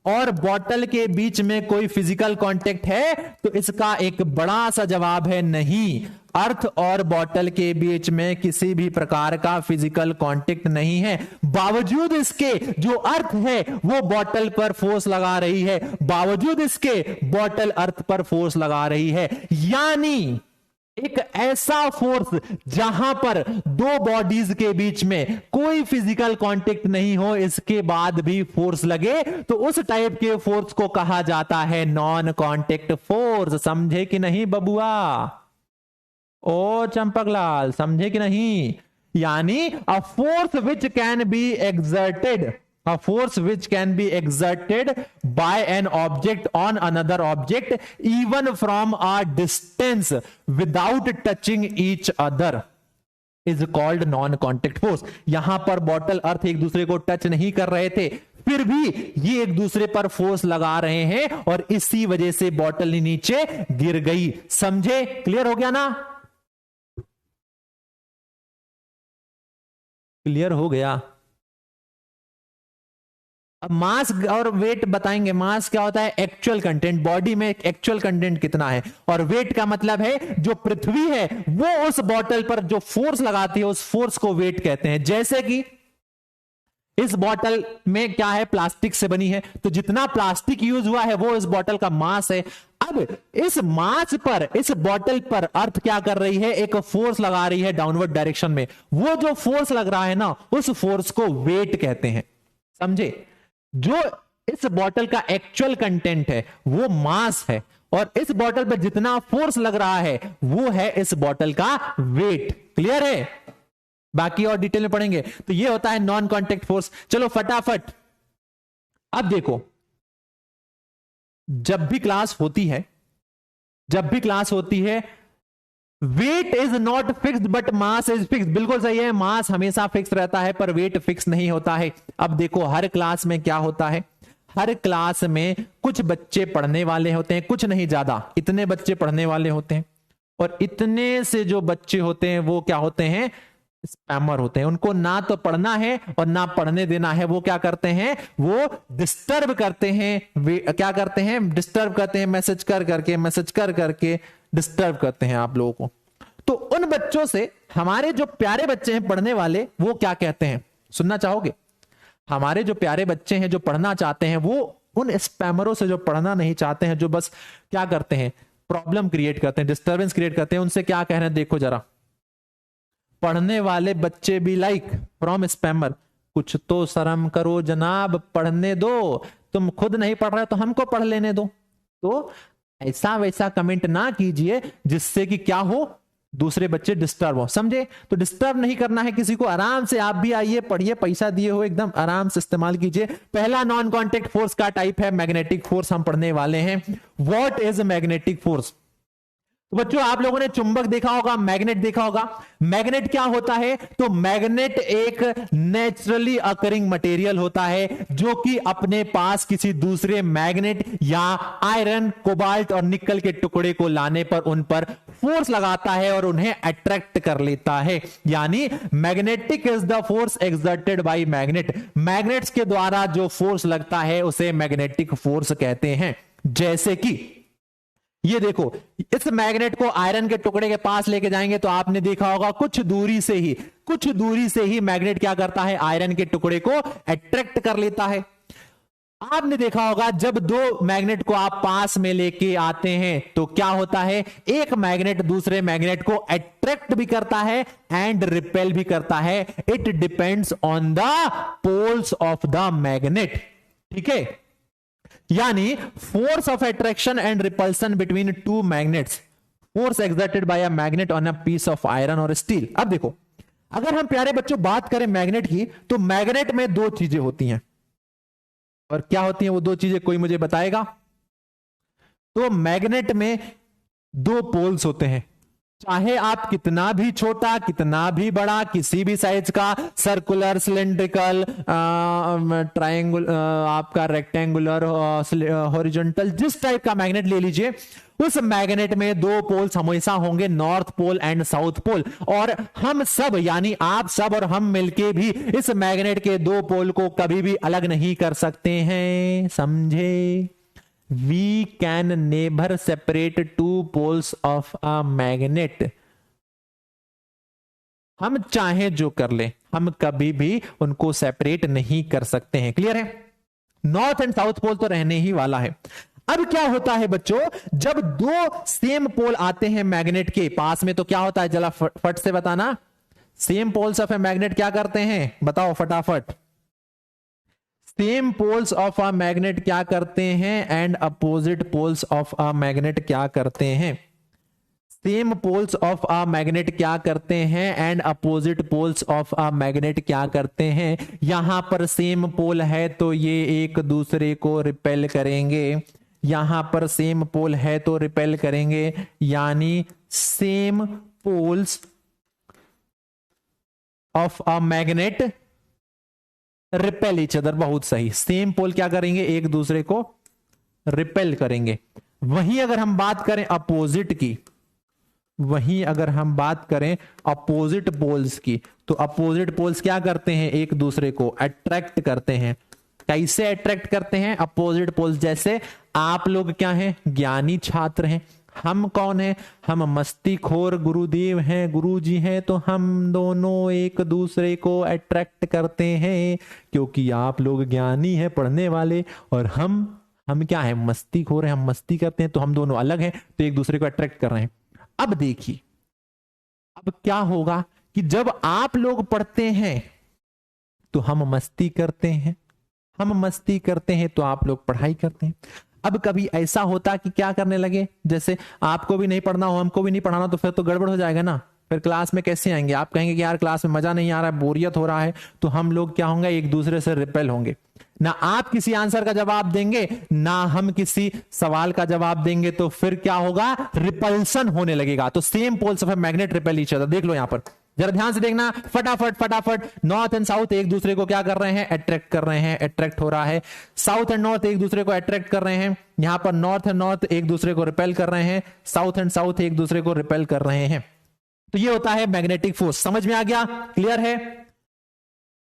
Speaker 1: और बॉटल के बीच में कोई फिजिकल कांटेक्ट है? तो इसका एक बड़ा सा जवाब है नहीं। अर्थ और बॉटल के बीच में किसी भी प्रकार का फिजिकल कांटेक्ट नहीं है। बावजूद इसके जो अर्थ है वो बॉटल पर फोर्स लगा रही है, बावजूद इसके बॉटल अर्थ पर फोर्स लगा रही है। यानी एक ऐसा फोर्स जहां पर दो बॉडीज के बीच में कोई फिजिकल कांटेक्ट नहीं हो, इसके बाद भी फोर्स लगे, तो उस टाइप के फोर्स को कहा जाता है नॉन कांटेक्ट फोर्स। समझे कि नहीं बबुआ? ओ चंपकलाल, समझे कि नहीं? यानी a force which can be exerted, a force which can be exerted by an object on another object even from a distance without touching each other is called non contact force। यहां पर bottle अर्थ एक दूसरे को touch नहीं कर रहे थे, फिर भी ये एक दूसरे पर फोर्स लगा रहे हैं, और इसी वजह से बॉटल नीचे गिर गई। समझे? क्लियर हो गया ना? क्लियर हो गया। अब मास और वेट बताएंगे। मास क्या होता है? एक्चुअल कंटेंट, बॉडी में एक्चुअल कंटेंट कितना है, और वेट का मतलब है जो पृथ्वी है वो उस बॉटल पर जो फोर्स लगाती है उस फोर्स को वेट कहते हैं। जैसे कि इस बॉटल में क्या है? प्लास्टिक से बनी है, तो जितना प्लास्टिक यूज हुआ है वो इस बॉटल का मास है। अब इस मास पर, इस बॉटल पर अर्थ क्या कर रही है? एक फोर्स लगा रही है डाउनवर्ड डायरेक्शन में। वो जो फोर्स लग रहा है ना, उस फोर्स को वेट कहते हैं। समझे? जो इस बॉटल का एक्चुअल कंटेंट है वो मास है, और इस बॉटल पर जितना फोर्स लग रहा है वो है इस बॉटल का वेट। क्लियर है? बाकी और डिटेल में पढ़ेंगे। तो ये होता है नॉन कांटेक्ट फोर्स। चलो फटाफट अब देखो, जब भी क्लास होती है weight is not fixed but mass is fixed. बिल्कुल सही है, मास हमेशा फिक्स रहता है पर वेट फिक्स नहीं होता है। अब देखो हर क्लास में क्या होता है, हर क्लास में कुछ बच्चे पढ़ने वाले होते हैं, कुछ नहीं ज्यादा, इतने बच्चे पढ़ने वाले होते हैं, और इतने से जो बच्चे होते हैं वो क्या होते हैं, स्पैमर होते हैं। उनको ना तो पढ़ना है और ना पढ़ने देना है, वो क्या करते हैं, वो डिस्टर्ब करते हैं। क्या करते हैं, डिस्टर्ब करते हैं, मैसेज कर करके डिस्टर्ब करते हैं आप लोगों को। तो उन बच्चों से हमारे जो प्यारे बच्चे हैं पढ़ने वाले, वो क्या कहते हैं, सुनना चाहोगे? हमारे जो प्यारे बच्चे हैं जो पढ़ना चाहते हैं, वो उन स्पैमरों से जो पढ़ना नहीं चाहते हैं, जो बस क्या करते हैं, प्रॉब्लम क्रिएट करते हैं, डिस्टर्बेंस क्रिएट करते हैं, उनसे क्या कह रहे हैं देखो जरा। पढ़ने वाले बच्चे भी लाइक फ्रॉम स्पैमर, कुछ तो शर्म करो जनाब, पढ़ने दो, तुम खुद नहीं पढ़ रहे तो हमको पढ़ लेने दो। तो ऐसा वैसा कमेंट ना कीजिए जिससे कि क्या हो, दूसरे बच्चे डिस्टर्ब हो, समझे? तो डिस्टर्ब नहीं करना है किसी को, आराम से आप भी आइए पढ़िए, पैसा दिए हो, एकदम आराम से इस्तेमाल कीजिए। पहला नॉन कांटेक्ट फोर्स का टाइप है मैग्नेटिक फोर्स, हम पढ़ने वाले हैं। What is magnetic force? तो बच्चों आप लोगों ने चुंबक देखा होगा, मैग्नेट देखा होगा। मैग्नेट क्या होता है? तो मैग्नेट एक नेचुरली अकरिंग मटेरियल होता है जो कि अपने पास किसी दूसरे मैग्नेट या आयरन, कोबाल्ट और निकल के टुकड़े को लाने पर उन पर फोर्स लगाता है और उन्हें अट्रैक्ट कर लेता है। यानी magnetic is the force exerted bye magnet. Magnets के द्वारा जो फोर्स लगता है उसे मैग्नेटिक फोर्स कहते हैं। जैसे कि ये देखो, इस मैग्नेट को आयरन के टुकड़े के पास लेके जाएंगे तो आपने देखा होगा कुछ दूरी से ही मैग्नेट क्या करता है, आयरन के टुकड़े को अट्रैक्ट कर लेता है। आपने देखा होगा जब दो मैग्नेट को आप पास में लेके आते हैं तो क्या होता है, एक मैग्नेट दूसरे मैग्नेट को अट्रैक्ट भी करता है एंड रिपेल भी करता है। It depends on the poles of the magnet. ठीक है, यानी force of attraction and repulsion between two magnets, force exerted by a magnet on a piece of iron और स्टील। अब देखो, अगर हम प्यारे बच्चों बात करें मैग्नेट की, तो मैग्नेट में दो चीजें होती हैं, और क्या होती हैं वो दो चीजें, कोई मुझे बताएगा? तो मैग्नेट में दो पोल्स होते हैं, चाहे आप कितना भी छोटा, कितना भी बड़ा, किसी भी साइज का, सर्कुलर, सिलेंड्रिकल, ट्रायंगुलर, आपका रेक्टेंगुलर, हॉरिजॉन्टल, जिस टाइप का मैग्नेट ले लीजिए, उस मैग्नेट में दो पोल्स हमेशा होंगे, north pole and south pole. और हम सब यानी आप सब और हम मिलके भी इस मैग्नेट के दो पोल को कभी भी अलग नहीं कर सकते हैं, समझे? We can never separate two poles of a magnet। हम चाहे जो कर ले, हम कभी भी उनको सेपरेट नहीं कर सकते हैं। क्लियर है? नॉर्थ एंड साउथ पोल तो रहने ही वाला है। अब क्या होता है बच्चों, जब दो सेम पोल आते हैं मैग्नेट के पास में तो क्या होता है, जरा फट से बताना। Same poles of a magnet क्या करते हैं, बताओ फटाफट। Same poles of a magnet क्या करते हैं and opposite poles of a magnet क्या करते हैं? Same poles of a magnet क्या करते हैं and opposite poles of a magnet क्या करते हैं? यहां पर सेम पोल है तो ये एक दूसरे को रिपेल करेंगे, यहां पर सेम पोल है तो रिपेल करेंगे, यानी same poles of a magnet repel each other. बहुत सही, सेम पोल क्या करेंगे, एक दूसरे को रिपेल करेंगे। वहीं अगर हम बात करें अपोजिट की, वहीं अगर हम बात करें अपोजिट पोल्स की, तो अपोजिट पोल्स क्या करते हैं, एक दूसरे को अट्रैक्ट करते हैं। कैसे अट्रैक्ट करते हैं अपोजिट पोल्स? जैसे आप लोग क्या हैं, ज्ञानी छात्र हैं, हम कौन हैं, हम मस्तीखोर गुरुदेव हैं, गुरुजी हैं, तो हम दोनों एक दूसरे को अट्रैक्ट करते हैं क्योंकि आप लोग ज्ञानी हैं, पढ़ने वाले, और हम क्या है, मस्तीखोर हैं, हम मस्ती करते हैं, तो हम दोनों अलग हैं, तो एक दूसरे को अट्रैक्ट कर रहे हैं। अब देखिए, अब क्या होगा कि जब आप लोग पढ़ते हैं तो हम मस्ती करते हैं, हम मस्ती करते हैं तो आप लोग पढ़ाई करते हैं। अब कभी ऐसा होता कि क्या करने लगे, जैसे आपको भी नहीं पढ़ना हो, हमको भी नहीं पढ़ाना, तो फिर तो गड़बड़ हो जाएगा ना, फिर क्लास में कैसे आएंगे? आप कहेंगे कि यार क्लास में मजा नहीं आ रहा है, बोरियत हो रहा है, तो हम लोग क्या होंगे, एक दूसरे से रिपेल होंगे। ना आप किसी आंसर का जवाब देंगे, ना हम किसी सवाल का जवाब देंगे, तो फिर क्या होगा, रिपल्सन होने लगेगा। तो same poles of a magnet repel each other. देख लो यहां पर, जरा ध्यान से देखना, फटाफट फटाफट। नॉर्थ एंड साउथ एक दूसरे को क्या कर रहे हैं, अट्रैक्ट कर रहे हैं, अट्रैक्ट हो रहा है। साउथ एंड नॉर्थ एक दूसरे को अट्रैक्ट कर रहे हैं, यहां पर नॉर्थ एंड नॉर्थ एक दूसरे को रिपेल कर रहे हैं, साउथ एंड साउथ एक दूसरे को रिपेल कर रहे हैं। तो ये होता है मैग्नेटिक फोर्स। समझ में आ गया? क्लियर है?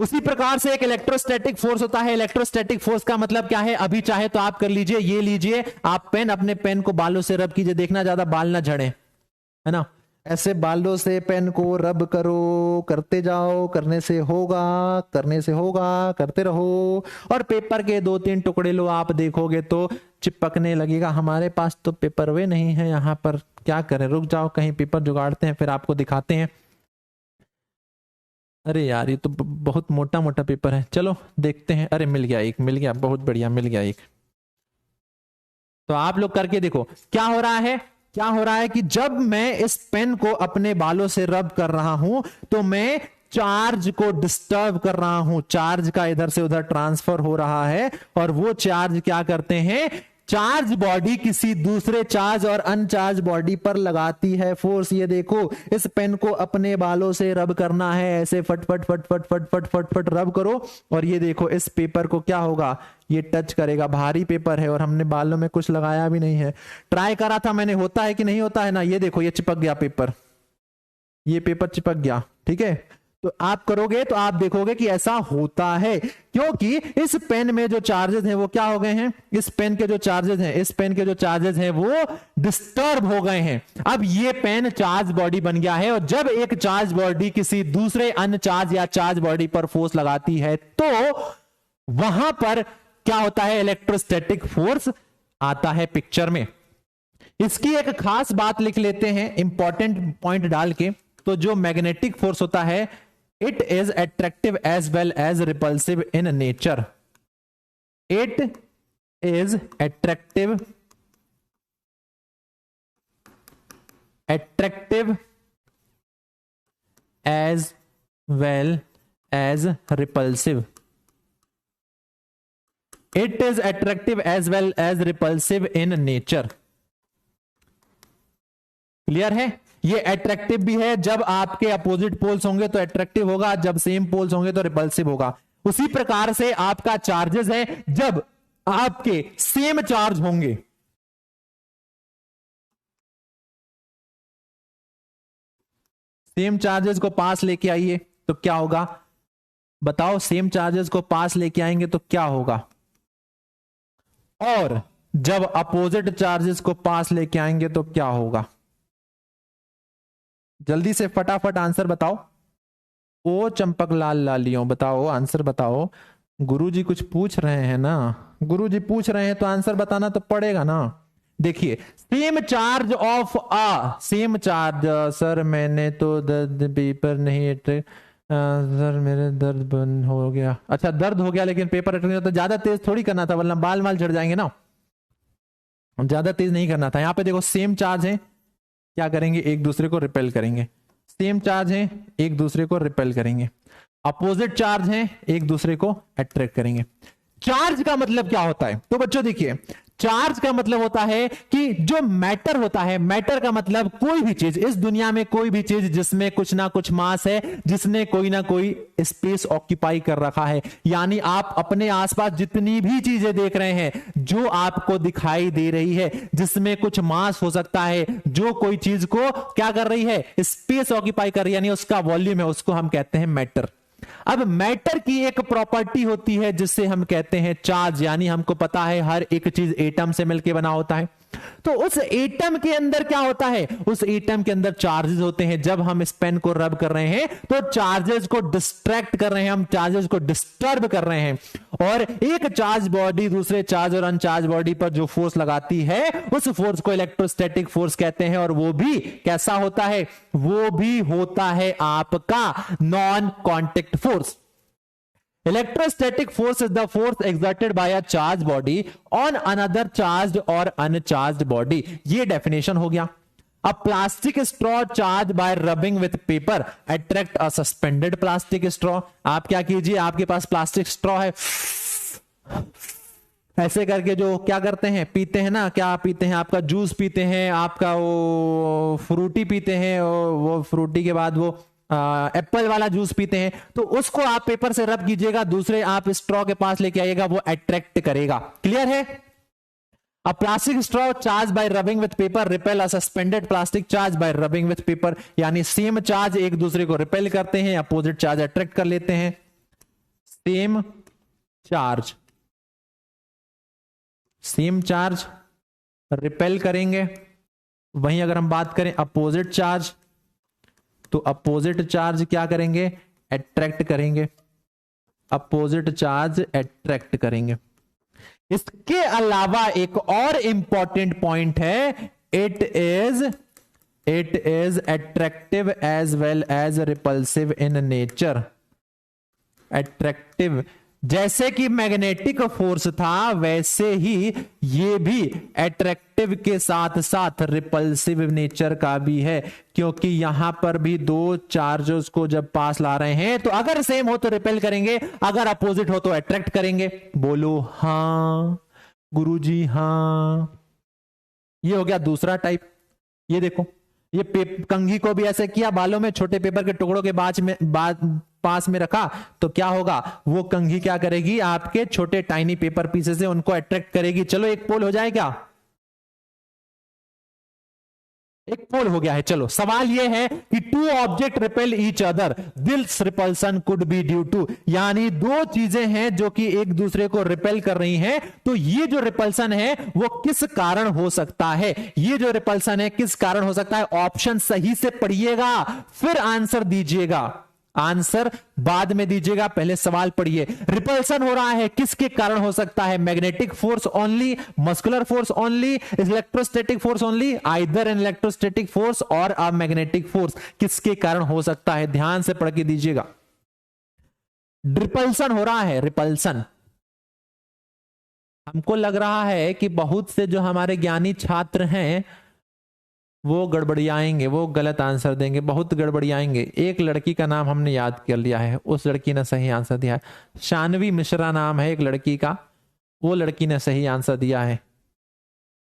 Speaker 1: उसी प्रकार से एक इलेक्ट्रोस्टैटिक फोर्स होता है। इलेक्ट्रोस्टैटिक फोर्स का मतलब क्या है, अभी चाहे तो आप कर लीजिए, ये लीजिए आप पेन, अपने पेन को बालों से रब कीजिए, देखना ज्यादा बाल ना झड़े, है ना। ऐसे बालों से पेन को रब करो, करते जाओ, करने से होगा, करने से होगा, करते रहो। और पेपर के 2-3 टुकड़े लो, आप देखोगे तो चिपकने लगेगा। हमारे पास तो पेपर वे नहीं है यहाँ पर, क्या करें, रुक जाओ कहीं पेपर जुगाड़ते हैं, फिर आपको दिखाते हैं। अरे यार ये तो बहुत मोटा मोटा पेपर है, चलो देखते हैं। अरे मिल गया एक, मिल गया, बहुत बढ़िया, मिल गया एक। तो आप लोग करके देखो क्या हो रहा है। क्या हो रहा है कि जब मैं इस पेन को अपने बालों से रब कर रहा हूं, तो मैं चार्ज को डिस्टर्ब कर रहा हूं, चार्ज का इधर से उधर ट्रांसफर हो रहा है, और वो चार्ज क्या करते हैं, चार्ज बॉडी किसी दूसरे चार्ज और अनचार्ज बॉडी पर लगाती है फोर्स। ये देखो, इस पेन को अपने बालों से रब करना है, ऐसे फट फट फट फट फट फट फट फट रब करो, और ये देखो इस पेपर को क्या होगा, ये टच करेगा। भारी पेपर है और हमने बालों में कुछ लगाया भी नहीं है, ट्राई करा था मैंने, होता है कि नहीं होता है ना। ये देखो ये चिपक गया पेपर, ये पेपर चिपक गया, ठीक है। तो आप करोगे तो आप देखोगे कि ऐसा होता है, क्योंकि इस पेन में जो चार्जेस हैं वो क्या हो गए हैं, इस पेन के जो चार्जेस हैं, इस पेन के जो चार्जेस हैं वो डिस्टर्ब हो गए हैं। अब ये पेन चार्ज बॉडी बन गया है, और जब एक चार्ज बॉडी किसी दूसरे अनचार्ज या चार्ज बॉडी पर फोर्स लगाती है, तो वहां पर क्या होता है, इलेक्ट्रोस्टैटिक फोर्स आता है पिक्चर में। इसकी एक खास बात लिख लेते हैं इंपॉर्टेंट पॉइंट डाल के। तो जो मैग्नेटिक फोर्स होता है, it is attractive as well as repulsive in nature. It is attractive as well as repulsive. It is attractive as well as repulsive in nature. Clear है? ये अट्रैक्टिव भी है, जब आपके अपोजिट पोल्स होंगे तो अट्रैक्टिव होगा, जब सेम पोल्स होंगे तो रिपल्सिव होगा। उसी प्रकार से आपका चार्जेस है, जब आपके सेम चार्ज होंगे, सेम चार्जेस को पास लेके आइए तो क्या होगा, बताओ, सेम चार्जेस को पास लेके आएंगे तो क्या होगा, और जब अपोजिट चार्जेस को पास लेके आएंगे तो क्या होगा। जल्दी से फटाफट आंसर बताओ। ओ चंपक लाल लालियों, बताओ आंसर बताओ। गुरुजी कुछ पूछ रहे हैं ना, गुरुजी पूछ रहे हैं तो आंसर बताना तो पड़ेगा ना। देखिए, same charge of uh, same charge, sir मैंने तो दर्द पेपर नहीं सर मेरे दर्द बंद हो गया। अच्छा दर्द हो गया, लेकिन पेपर अटक तो ज्यादा तेज थोड़ी करना था, वरना बाल माल झड़ जाएंगे ना, ज्यादा तेज नहीं करना था। यहां पे देखो सेम चार्ज है, क्या करेंगे, एक दूसरे को रिपेल करेंगे। सेम चार्ज है, एक दूसरे को रिपेल करेंगे। अपोजिट चार्ज है, एक दूसरे को अट्रैक्ट करेंगे। चार्ज का मतलब क्या होता है, तो बच्चों देखिए, चार्ज का मतलब होता है कि जो मैटर होता है, मैटर का मतलब कोई भी चीज इस दुनिया में, कोई भी चीज जिसमें कुछ ना कुछ मास है, जिसने कोई ना कोई स्पेस ऑक्यूपाई कर रखा है। यानी आप अपने आसपास जितनी भी चीजें देख रहे हैं, जो आपको दिखाई दे रही है, जिसमें कुछ मास हो सकता है, जो कोई चीज को क्या कर रही है, स्पेस ऑक्यूपाई कर रही है, यानी उसका वॉल्यूम है, उसको हम कहते हैं मैटर। अब मैटर की एक प्रॉपर्टी होती है जिससे हम कहते हैं चार्ज, यानी हमको पता है हर एक चीज एटम से मिलकर बना होता है। तो उस एटम के अंदर क्या होता है, उस एटम के अंदर चार्जेस होते हैं। जब हम इस पेन को रब कर रहे हैं तो चार्जेस को डिस्ट्रैक्ट कर रहे हैं, हम चार्जेस को डिस्टर्ब कर रहे हैं, और एक चार्ज बॉडी दूसरे चार्ज और अनचार्ज बॉडी पर जो फोर्स लगाती है, उस फोर्स को इलेक्ट्रोस्टैटिक फोर्स कहते हैं। और वो भी कैसा होता है, वो भी होता है आपका non contact force. Electrostatic force is the force exerted by a charged body on another charged or uncharged body। ये डेफिनेशन हो गया। अ plastic straw charge by rubbing with paper attract a suspended plastic straw. आप क्या कीजिए, आपके पास plastic straw है, ऐसे करके जो क्या करते हैं, पीते हैं ना, क्या पीते हैं, आपका जूस पीते हैं, आपका वो फ्रूटी पीते हैं, और वो फ्रूटी के बाद वो एप्पल वाला जूस पीते हैं, तो उसको आप पेपर से रब कीजिएगा, दूसरे आप स्ट्रॉ के पास लेके आइएगा, वो अट्रैक्ट करेगा। क्लियर है? अ plastic straw charge by rubbing with paper repel a suspended plastic charge by rubbing with paper, यानी सेम चार्ज एक दूसरे को रिपेल करते हैं, अपोजिट चार्ज अट्रैक्ट कर लेते हैं। सेम चार्ज रिपेल करेंगे, वहीं अगर हम बात करें अपोजिट चार्ज, तो अपोजिट चार्ज क्या करेंगे, अट्रैक्ट करेंगे, अपोजिट चार्ज अट्रैक्ट करेंगे। इसके अलावा एक और इंपॉर्टेंट पॉइंट है, it is attractive as well as repulsive in nature. Attractive, जैसे कि मैग्नेटिक फोर्स था वैसे ही ये भी अट्रैक्टिव के साथ साथ रिपल्सिव नेचर का भी है, क्योंकि यहां पर भी दो चार्जेस को जब पास ला रहे हैं तो अगर सेम हो तो रिपेल करेंगे, अगर अपोजिट हो तो अट्रैक्ट करेंगे। बोलो हां गुरुजी, हां। ये हो गया दूसरा टाइप। ये देखो, ये कंघी को भी ऐसे किया, बालों में छोटे पेपर के टुकड़ों के पास में रखा, तो क्या होगा, वो कंघी क्या करेगी, आपके छोटे टाइनी पेपर पीसेस से उनको अट्रैक्ट करेगी। चलो एक पोल हो जाए क्या, एक पोल हो गया है। चलो सवाल यह है कि two object repel each other, this repulsion could be due to, यानी दो चीजें हैं जो कि एक दूसरे को रिपेल कर रही हैं, तो ये जो रिपल्सन है वो किस कारण हो सकता है, ये जो रिपल्सन है किस कारण हो सकता है। ऑप्शन सही से पढ़िएगा फिर आंसर दीजिएगा, आंसर बाद में दीजिएगा, पहले सवाल पढ़िए। रिपल्सन हो रहा है किसके कारण हो सकता है, magnetic force only, muscular force only, electrostatic force only, either an electrostatic force और अ मैग्नेटिक फोर्स, किसके कारण हो सकता है, ध्यान से पढ़ के दीजिएगा। रिपल्सन हो रहा है, रिपल्सन। हमको लग रहा है कि बहुत से जो हमारे ज्ञानी छात्र हैं वो गड़बड़ियाएंगे, वो गलत आंसर देंगे, बहुत गड़बड़ियाएंगे। एक लड़की का नाम हमने याद कर लिया है, उस लड़की ने सही आंसर दिया है, शानवी मिश्रा नाम है एक लड़की का, वो लड़की ने सही आंसर दिया है।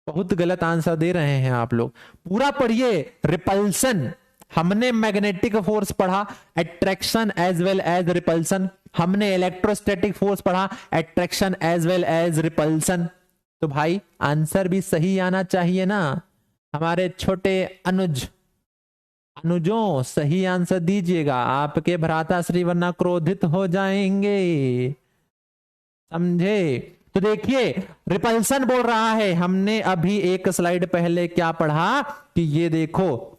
Speaker 1: बहुत गलत आंसर दे रहे हैं आप लोग, पूरा पढ़िए। रिपल्सन, हमने मैग्नेटिक फोर्स पढ़ा, attraction as well as repulsion, हमने इलेक्ट्रोस्टैटिक फोर्स पढ़ा, attraction as well as repulsion. तो भाई आंसर भी सही आना चाहिए ना। हमारे छोटे अनुजों सही आंसर दीजिएगा, आपके भ्राताश्री वरना क्रोधित हो जाएंगे, समझे। तो देखिए रिपल्सन बोल रहा है, हमने अभी एक स्लाइड पहले क्या पढ़ा कि ये देखो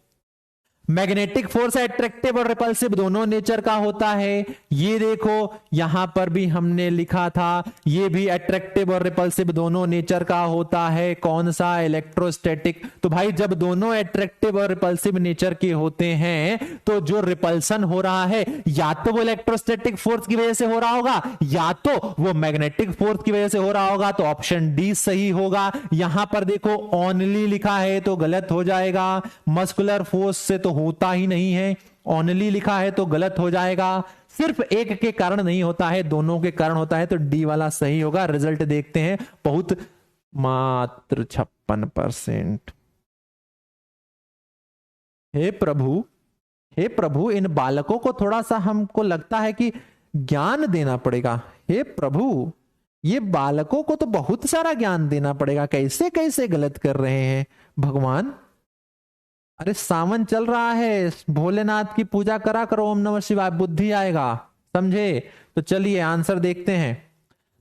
Speaker 1: मैग्नेटिक फोर्स अट्रैक्टिव और रिपल्सिव दोनों नेचर का होता है। ये देखो यहां पर भी हमने लिखा था, ये भी अट्रैक्टिव और रिपल्सिव दोनों नेचर का होता है। कौन सा, इलेक्ट्रोस्टैटिक। तो भाई जब दोनों अट्रैक्टिव और रिपल्सिव नेचर के होते हैं तो जो रिपल्सन हो रहा है या तो वो इलेक्ट्रोस्टैटिक फोर्स की वजह से हो रहा होगा या तो वो मैग्नेटिक फोर्स की वजह से हो रहा होगा, तो ऑप्शन डी सही होगा। यहां पर देखो ओनली लिखा है तो गलत हो जाएगा, मस्कुलर फोर्स से तो होता ही नहीं है, ओनली लिखा है तो गलत हो जाएगा। सिर्फ एक के कारण नहीं होता है, दोनों के कारण होता है, तो डी वाला सही होगा। रिजल्ट देखते हैं, बहुत मात्र 56%। हे प्रभु, हे प्रभु, इन बालकों को थोड़ा सा हमको लगता है कि ज्ञान देना पड़ेगा। हे प्रभु, ये बालकों को तो बहुत सारा ज्ञान देना पड़ेगा, कैसे कैसे गलत कर रहे हैं भगवान। अरे सावन चल रहा है, भोलेनाथ की पूजा करा करो, ओम नमः शिवाय, बुद्धि आएगा, समझे। तो चलिए आंसर देखते हैं।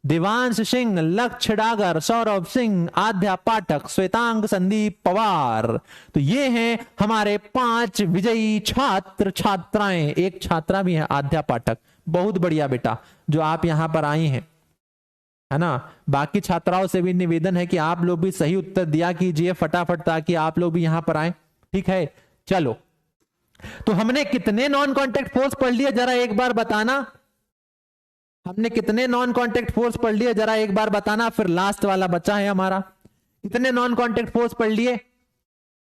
Speaker 1: देवांश सिंह, लक्ष्य डागर, सौरभ सिंह, आध्या पाठक, श्वेतांग संदीप पवार। तो ये हैं हमारे 5 विजयी छात्र छात्राएं। एक छात्रा भी है आध्या पाठक, बहुत बढ़िया बेटा जो आप यहां पर आई हैं, है ना। बाकी छात्राओं से भी निवेदन है कि आप लोग भी सही उत्तर दिया कीजिए फटाफट, ताकि आप लोग भी यहां पर आए, ठीक है। चलो, तो हमने कितने नॉन कांटेक्ट फोर्स पढ़ लिए जरा एक बार बताना, हमने कितने नॉन कांटेक्ट फोर्स पढ़ लिए जरा एक बार बताना, फिर लास्ट वाला बचा है हमारा। कितने नॉन कांटेक्ट फोर्स पढ़ लिए,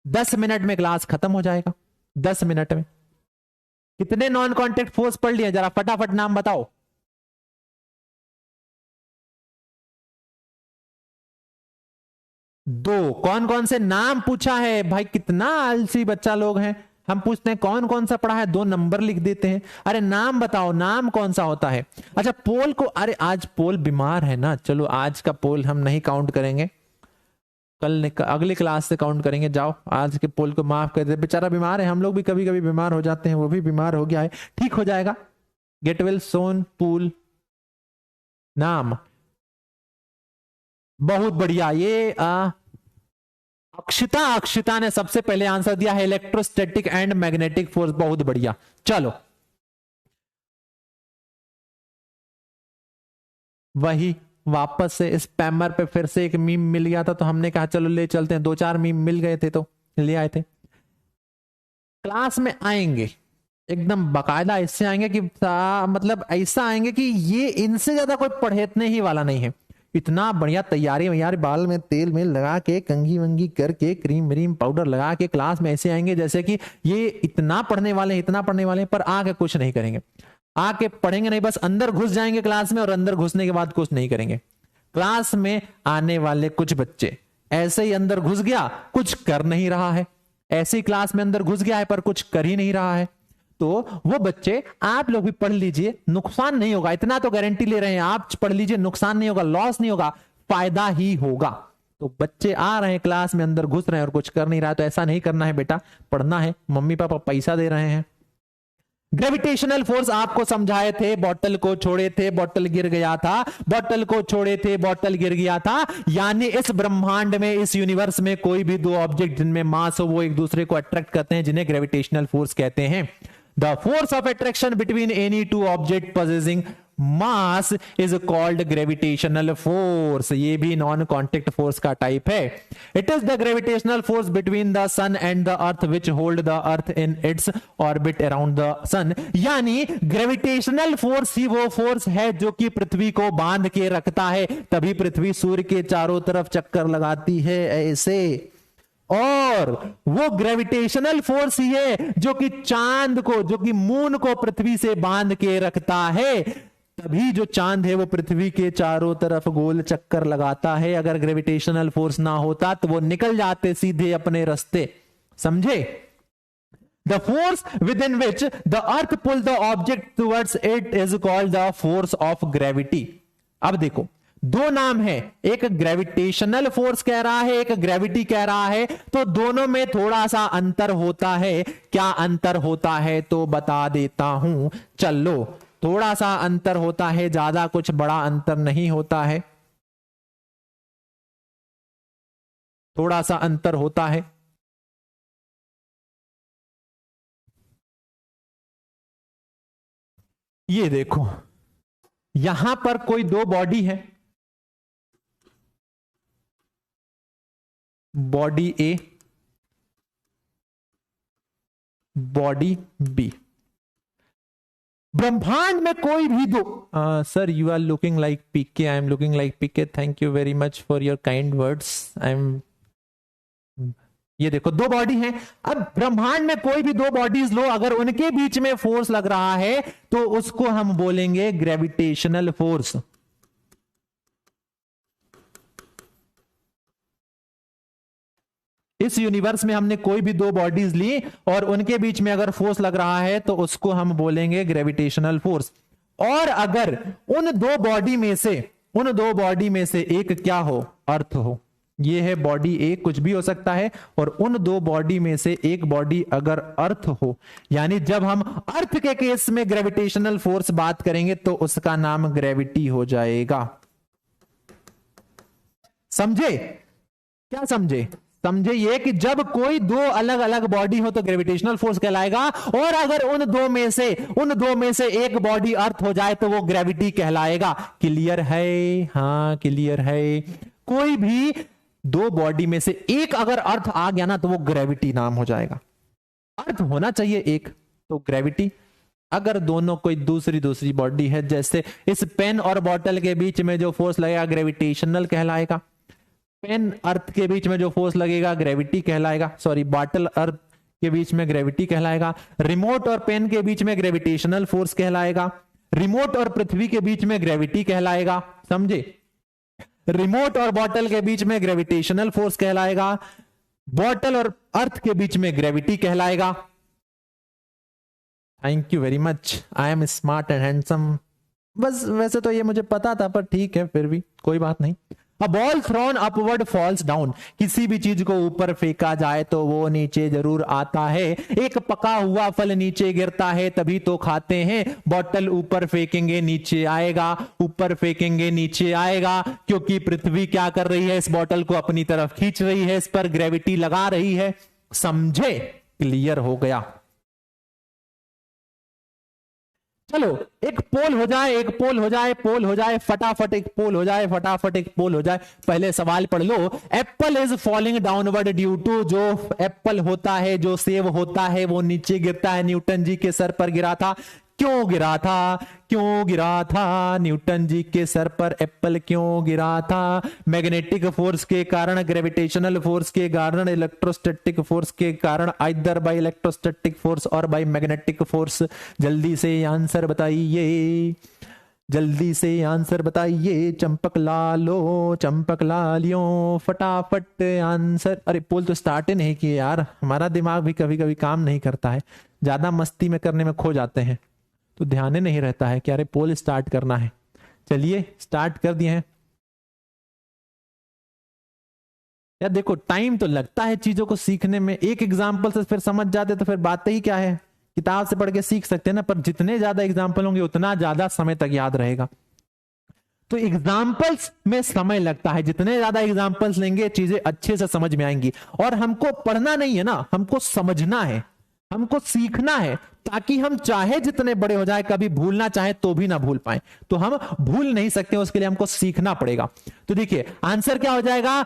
Speaker 1: 10 मिनट में क्लास खत्म हो जाएगा। 10 मिनट में कितने नॉन कांटेक्ट फोर्स पढ़ लिए जरा फटाफट नाम बताओ। दो। कौन कौन से नाम पूछा है भाई, कितना आलसी बच्चा लोग हैं। हम पूछते हैं कौन कौन सा पढ़ा है, 2 नंबर लिख देते हैं। अरे नाम बताओ, नाम कौन सा होता है। अच्छा पोल को, अरे आज पोल बीमार है ना, चलो आज का पोल हम नहीं काउंट करेंगे, कल अगली क्लास से काउंट करेंगे। जाओ आज के पोल को माफ कर दे, बेचारा बीमार है। हम लोग भी कभी कभी बीमार हो जाते हैं, वो भी बीमार हो गया है, ठीक हो जाएगा। गेट वेल सोन पूल नाम, बहुत बढ़िया। ये अक्षिता ने सबसे पहले आंसर दिया है, इलेक्ट्रोस्टैटिक एंड मैग्नेटिक फोर्स, बहुत बढ़िया। चलो वही वापस से स्पैमर पे फिर से एक मीम मिल गया था, तो हमने कहा चलो ले चलते हैं। 2-4 मीम मिल गए थे तो ले आए थे। क्लास में आएंगे एकदम बकायदा, इससे आएंगे कि मतलब ऐसा आएंगे कि ये इनसे ज्यादा कोई पढ़ेतने ही वाला नहीं है। इतना बढ़िया तैयारी यार, बाल में तेल में लगा के, कंघी वंगी करके, क्रीम व्रीम पाउडर लगा के क्लास में ऐसे आएंगे जैसे कि ये इतना पढ़ने वाले, इतना पढ़ने वाले, पर आके कुछ नहीं करेंगे। आके पढ़ेंगे नहीं, बस अंदर घुस जाएंगे क्लास में, और अंदर घुसने के बाद कुछ नहीं करेंगे। क्लास में आने वाले कुछ बच्चे ऐसे ही अंदर घुस गया, कुछ कर नहीं रहा है, ऐसे ही क्लास में अंदर घुस गया है पर कुछ कर ही नहीं रहा है। तो वो बच्चे, आप लोग भी पढ़ लीजिए, नुकसान नहीं होगा, इतना तो गारंटी ले रहे हैं। आप पढ़ लीजिए, नुकसान नहीं होगा, लॉस नहीं होगा, फायदा ही होगा। तो बच्चे आ रहे हैं क्लास में, अंदर घुस रहे हैं और कुछ कर नहीं रहा है, तो ऐसा नहीं करना है बेटा, पढ़ना है। मम्मी पापा पैसा दे रहे हैं। ग्रेविटेशनल फोर्स आपको समझाए थे, बॉटल को छोड़े थे, बॉटल गिर गया था, बॉटल को छोड़े थे, बॉटल गिर गया था। यानी इस ब्रह्मांड में, इस यूनिवर्स में कोई भी दो ऑब्जेक्ट जिनमें मास हो, वो एक दूसरे को अट्रैक्ट करते हैं, जिन्हें ग्रेविटेशनल फोर्स कहते हैं। The force of attraction between any two object possessing mass is called gravitational force. ये भी नॉन कॉन्टेक्ट फोर्स का टाइप है। It is the gravitational force between the sun and the earth which hold the earth in its orbit around the sun. यानी gravitational force ही वो force है जो कि पृथ्वी को बांध के रखता है, तभी पृथ्वी सूर्य के चारों तरफ चक्कर लगाती है ऐसे। और वो ग्रेविटेशनल फोर्स ही है जो कि चांद को, जो कि मून को पृथ्वी से बांध के रखता है, तभी जो चांद है वो पृथ्वी के चारों तरफ गोल चक्कर लगाता है। अगर ग्रेविटेशनल फोर्स ना होता तो वो निकल जाते सीधे अपने रास्ते, समझे। The force with in which the earth pull the object towards it is called the force of gravity. अब देखो, दो नाम है, एक ग्रेविटेशनल फोर्स कह रहा है, एक ग्रेविटी कह रहा है, तो दोनों में थोड़ा सा अंतर होता है। क्या अंतर होता है तो बता देता हूं, चलो। थोड़ा सा अंतर होता है, ज्यादा कुछ बड़ा अंतर नहीं होता है, थोड़ा सा अंतर होता है। ये देखो, यहां पर कोई दो बॉडी है, बॉडी ए, बॉडी बी। ब्रह्मांड में कोई भी दो, sir you are looking like PK, I am looking like PK, thank you very much for your kind words. I am, ये देखो दो बॉडी हैं। अब ब्रह्मांड में कोई भी दो बॉडीज लो, अगर उनके बीच में फोर्स लग रहा है तो उसको हम बोलेंगे ग्रेविटेशनल फोर्स। इस यूनिवर्स में हमने कोई भी दो बॉडीज ली और उनके बीच में अगर फोर्स लग रहा है तो उसको हम बोलेंगे ग्रेविटेशनल फोर्स। और अगर उन दो बॉडी में से एक क्या हो, अर्थ हो, ये है बॉडी ए, कुछ भी हो सकता है, और उन दो बॉडी में से एक बॉडी अगर अर्थ हो, यानी जब हम अर्थ के केस में ग्रेविटेशनल फोर्स बात करेंगे तो उसका नाम ग्रेविटी हो जाएगा। समझे? क्या समझे? समझे ये कि जब कोई दो अलग अलग बॉडी हो तो ग्रेविटेशनल फोर्स कहलाएगा, और अगर उन दो में से एक बॉडी अर्थ हो जाए तो वो ग्रेविटी कहलाएगा। क्लियर है? हाँ क्लियर है। कोई भी दो बॉडी में से एक अगर अर्थ आ गया ना तो वो ग्रेविटी नाम हो जाएगा। अर्थ होना चाहिए एक तो ग्रेविटी। अगर दोनों कोई दूसरी बॉडी है, जैसे इस पेन और बॉटल के बीच में जो फोर्स लगेगा ग्रेविटेशनल कहलाएगा। पेन अर्थ के बीच में जो फोर्स लगेगा ग्रेविटी कहलाएगा, सॉरी बॉटल अर्थ के बीच में ग्रेविटी कहलाएगा। रिमोट और पेन के बीच में ग्रेविटेशनल फोर्स कहलाएगा। रिमोट और पृथ्वी के बीच में ग्रेविटी कहलाएगा, समझे। रिमोट और बॉटल के बीच में ग्रेविटेशनल फोर्स कहलाएगा। बॉटल और अर्थ के बीच में ग्रेविटी कहलाएगा। Thank you very much, I am smart and handsome. बस वैसे तो ये मुझे पता था, पर ठीक है, फिर भी कोई बात नहीं। A ball throne upward falls down, किसी भी चीज को ऊपर फेंका जाए तो वो नीचे जरूर आता है। एक पका हुआ फल नीचे गिरता है तभी तो खाते हैं। बॉटल ऊपर फेंकेंगे नीचे आएगा, ऊपर फेंकेंगे नीचे आएगा, क्योंकि पृथ्वी क्या कर रही है, इस बॉटल को अपनी तरफ खींच रही है, इस पर ग्रेविटी लगा रही है। समझे? क्लियर हो गया। चलो एक पोल हो जाए, एक पोल हो जाए, पोल हो जाए, फटाफट एक पोल हो जाए, फटाफट एक पोल हो जाए। पहले सवाल पढ़ लो। Apple is falling downward due to, जो एप्पल होता है, जो सेब होता है, वो नीचे गिरता है। न्यूटन जी के सर पर गिरा था। क्यों गिरा था? क्यों गिरा था? न्यूटन जी के सर पर एप्पल क्यों गिरा था? मैग्नेटिक फोर्स के कारण, ग्रेविटेशनल फोर्स के कारण, इलेक्ट्रोस्टैटिक फोर्स के कारण, आइदर बाय इलेक्ट्रोस्टैटिक फोर्स और बाय मैग्नेटिक फोर्स। जल्दी से आंसर बताइए, जल्दी से आंसर बताइए। चंपक लालो, चंपक लालियों, फटाफट आंसर। अरे पोल तो स्टार्ट ही नहीं किए यार, हमारा दिमाग भी कभी कभी काम नहीं करता है, ज्यादा मस्ती में करने में खो जाते हैं, तो ध्यान ही नहीं रहता है कि अरे पोल स्टार्ट करना है। चलिए स्टार्ट कर दिए हैं यार। देखो टाइम तो लगता है चीजों को सीखने में, एक एग्जाम्पल से फिर समझ जाते तो फिर बात ही क्या है। किताब से पढ़ के सीख सकते हैं ना, पर जितने ज्यादा एग्जाम्पल होंगे उतना ज्यादा समय तक याद रहेगा। तो एग्जाम्पल्स में समय लगता है, जितने ज्यादा एग्जाम्पल्स लेंगे चीजें अच्छे से समझ में आएंगी। और हमको पढ़ना नहीं है ना, हमको समझना है, हमको सीखना है, ताकि हम चाहे जितने बड़े हो जाए, कभी भूलना चाहे तो भी ना भूल पाए। तो हम भूल नहीं सकते, उसके लिए हमको सीखना पड़ेगा। तो देखिए आंसर क्या हो जाएगा।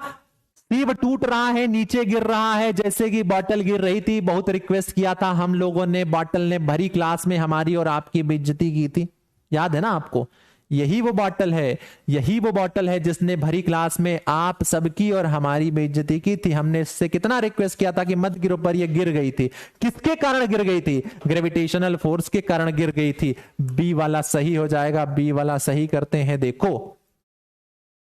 Speaker 1: सीब टूट रहा है, नीचे गिर रहा है, जैसे कि बॉटल गिर रही थी। बहुत रिक्वेस्ट किया था हम लोगों ने, बॉटल ने भरी क्लास में हमारी और आपकी बेइज्जती की थी, याद है ना आपको। यही वो बॉटल है, यही वो बॉटल है जिसने भरी क्लास में आप सबकी और हमारी बेइज्जती की थी। हमने इससे कितना रिक्वेस्ट किया था कि मत गिरो, पर ये गिर गई थी। किसके कारण गिर गई थी? ग्रेविटेशनल फोर्स के कारण गिर गई थी। बी वाला सही हो जाएगा, बी वाला सही करते हैं। देखो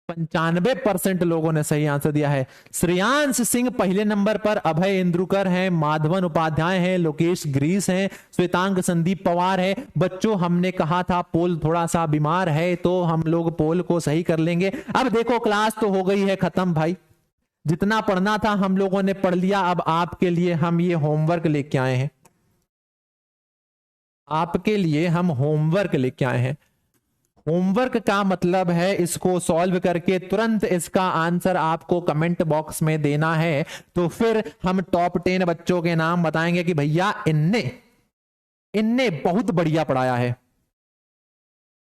Speaker 1: 95% लोगों ने सही आंसर दिया है। श्रेयांश सिंह पहले नंबर पर, अभय इंद्रुकर हैं, माधवन उपाध्याय हैं, लोकेश ग्रीस हैं, श्वेतांग संदीप पवार है। बच्चों हमने कहा था पोल थोड़ा सा बीमार है, तो हम लोग पोल को सही कर लेंगे। अब देखो क्लास तो हो गई है खत्म भाई, जितना पढ़ना था हम लोगों ने पढ़ लिया। अब आपके लिए हम ये होमवर्क लेके आए हैं, आपके लिए हम होमवर्क लेके आए हैं। होमवर्क का मतलब है इसको सॉल्व करके तुरंत इसका आंसर आपको कमेंट बॉक्स में देना है। तो फिर हम टॉप 10 बच्चों के नाम बताएंगे कि भैया इनने बहुत बढ़िया पढ़ाया है,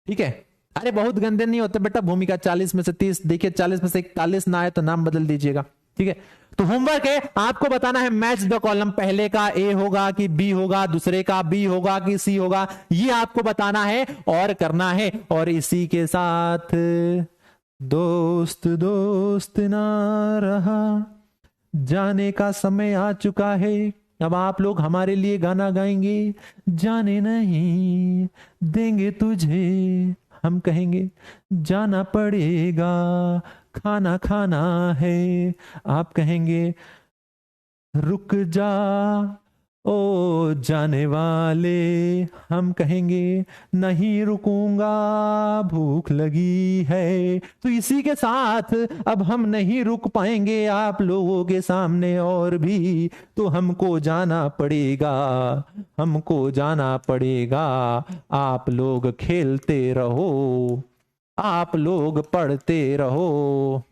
Speaker 1: ठीक है। अरे बहुत गंदे नहीं होते बेटा, भूमिका 40 में से 30, देखिए 40 में से 41 ना आए तो नाम बदल दीजिएगा, ठीक है। तो होमवर्क है, आपको बताना है मैच द कॉलम, पहले का ए होगा कि बी होगा, दूसरे का बी होगा कि सी होगा, ये आपको बताना है और करना है। और इसी के साथ दोस्त दोस्त ना रहा, जाने का समय आ चुका है। अब आप लोग हमारे लिए गाना गाएंगे, जाने नहीं देंगे तुझे, हम कहेंगे जाना पड़ेगा, खाना खाना है, आप कहेंगे रुक जा ओ जाने वाले, हम कहेंगे नहीं रुकूंगा भूख लगी है। तो इसी के साथ अब हम नहीं रुक पाएंगे आप लोगों के सामने और भी, तो हमको जाना पड़ेगा, हमको जाना पड़ेगा। आप लोग खेलते रहो, आप लोग पढ़ते रहो,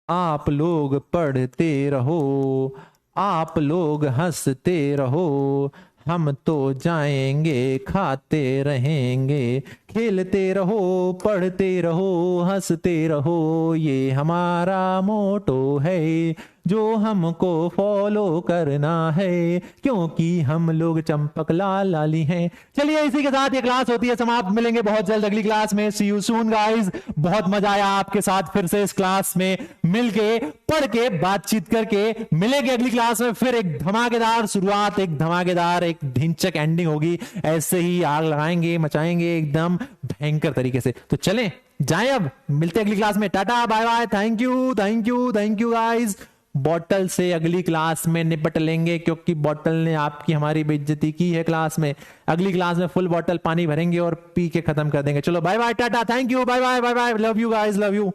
Speaker 1: आप लोग पढ़ते रहो, आप लोग हंसते रहो, हम तो जाएंगे खाते रहेंगे, खेलते रहो, पढ़ते रहो, हंसते रहो, ये हमारा मोटो है जो हमको फॉलो करना है, क्योंकि हम लोग चंपक लाल लाली हैं। चलिए इसी के साथ ये क्लास होती है समाप्त। मिलेंगे बहुत जल्द अगली क्लास में। सी यू सून गाइस। बहुत मजा आया आपके साथ फिर से इस क्लास में मिलके, पढ़ के, बातचीत करके। मिलेंगे अगली क्लास में फिर एक धमाकेदार शुरुआत, एक धमाकेदार, एक ढिंचक एंडिंग होगी। ऐसे ही आग लगाएंगे, मचाएंगे एकदम भयंकर तरीके से। तो चलें जाएं, अब मिलते हैं अगली क्लास में। Tata bye bye, thank you thank you thank you guys. Bottle से अगली क्लास में निपट लेंगे, क्योंकि बॉटल ने आपकी हमारी बेइज्जती की है क्लास में। अगली क्लास में फुल बॉटल पानी भरेंगे और पी के खत्म कर देंगे। चलो bye bye, tata, thank you, bye bye bye bye, love you guys, love you.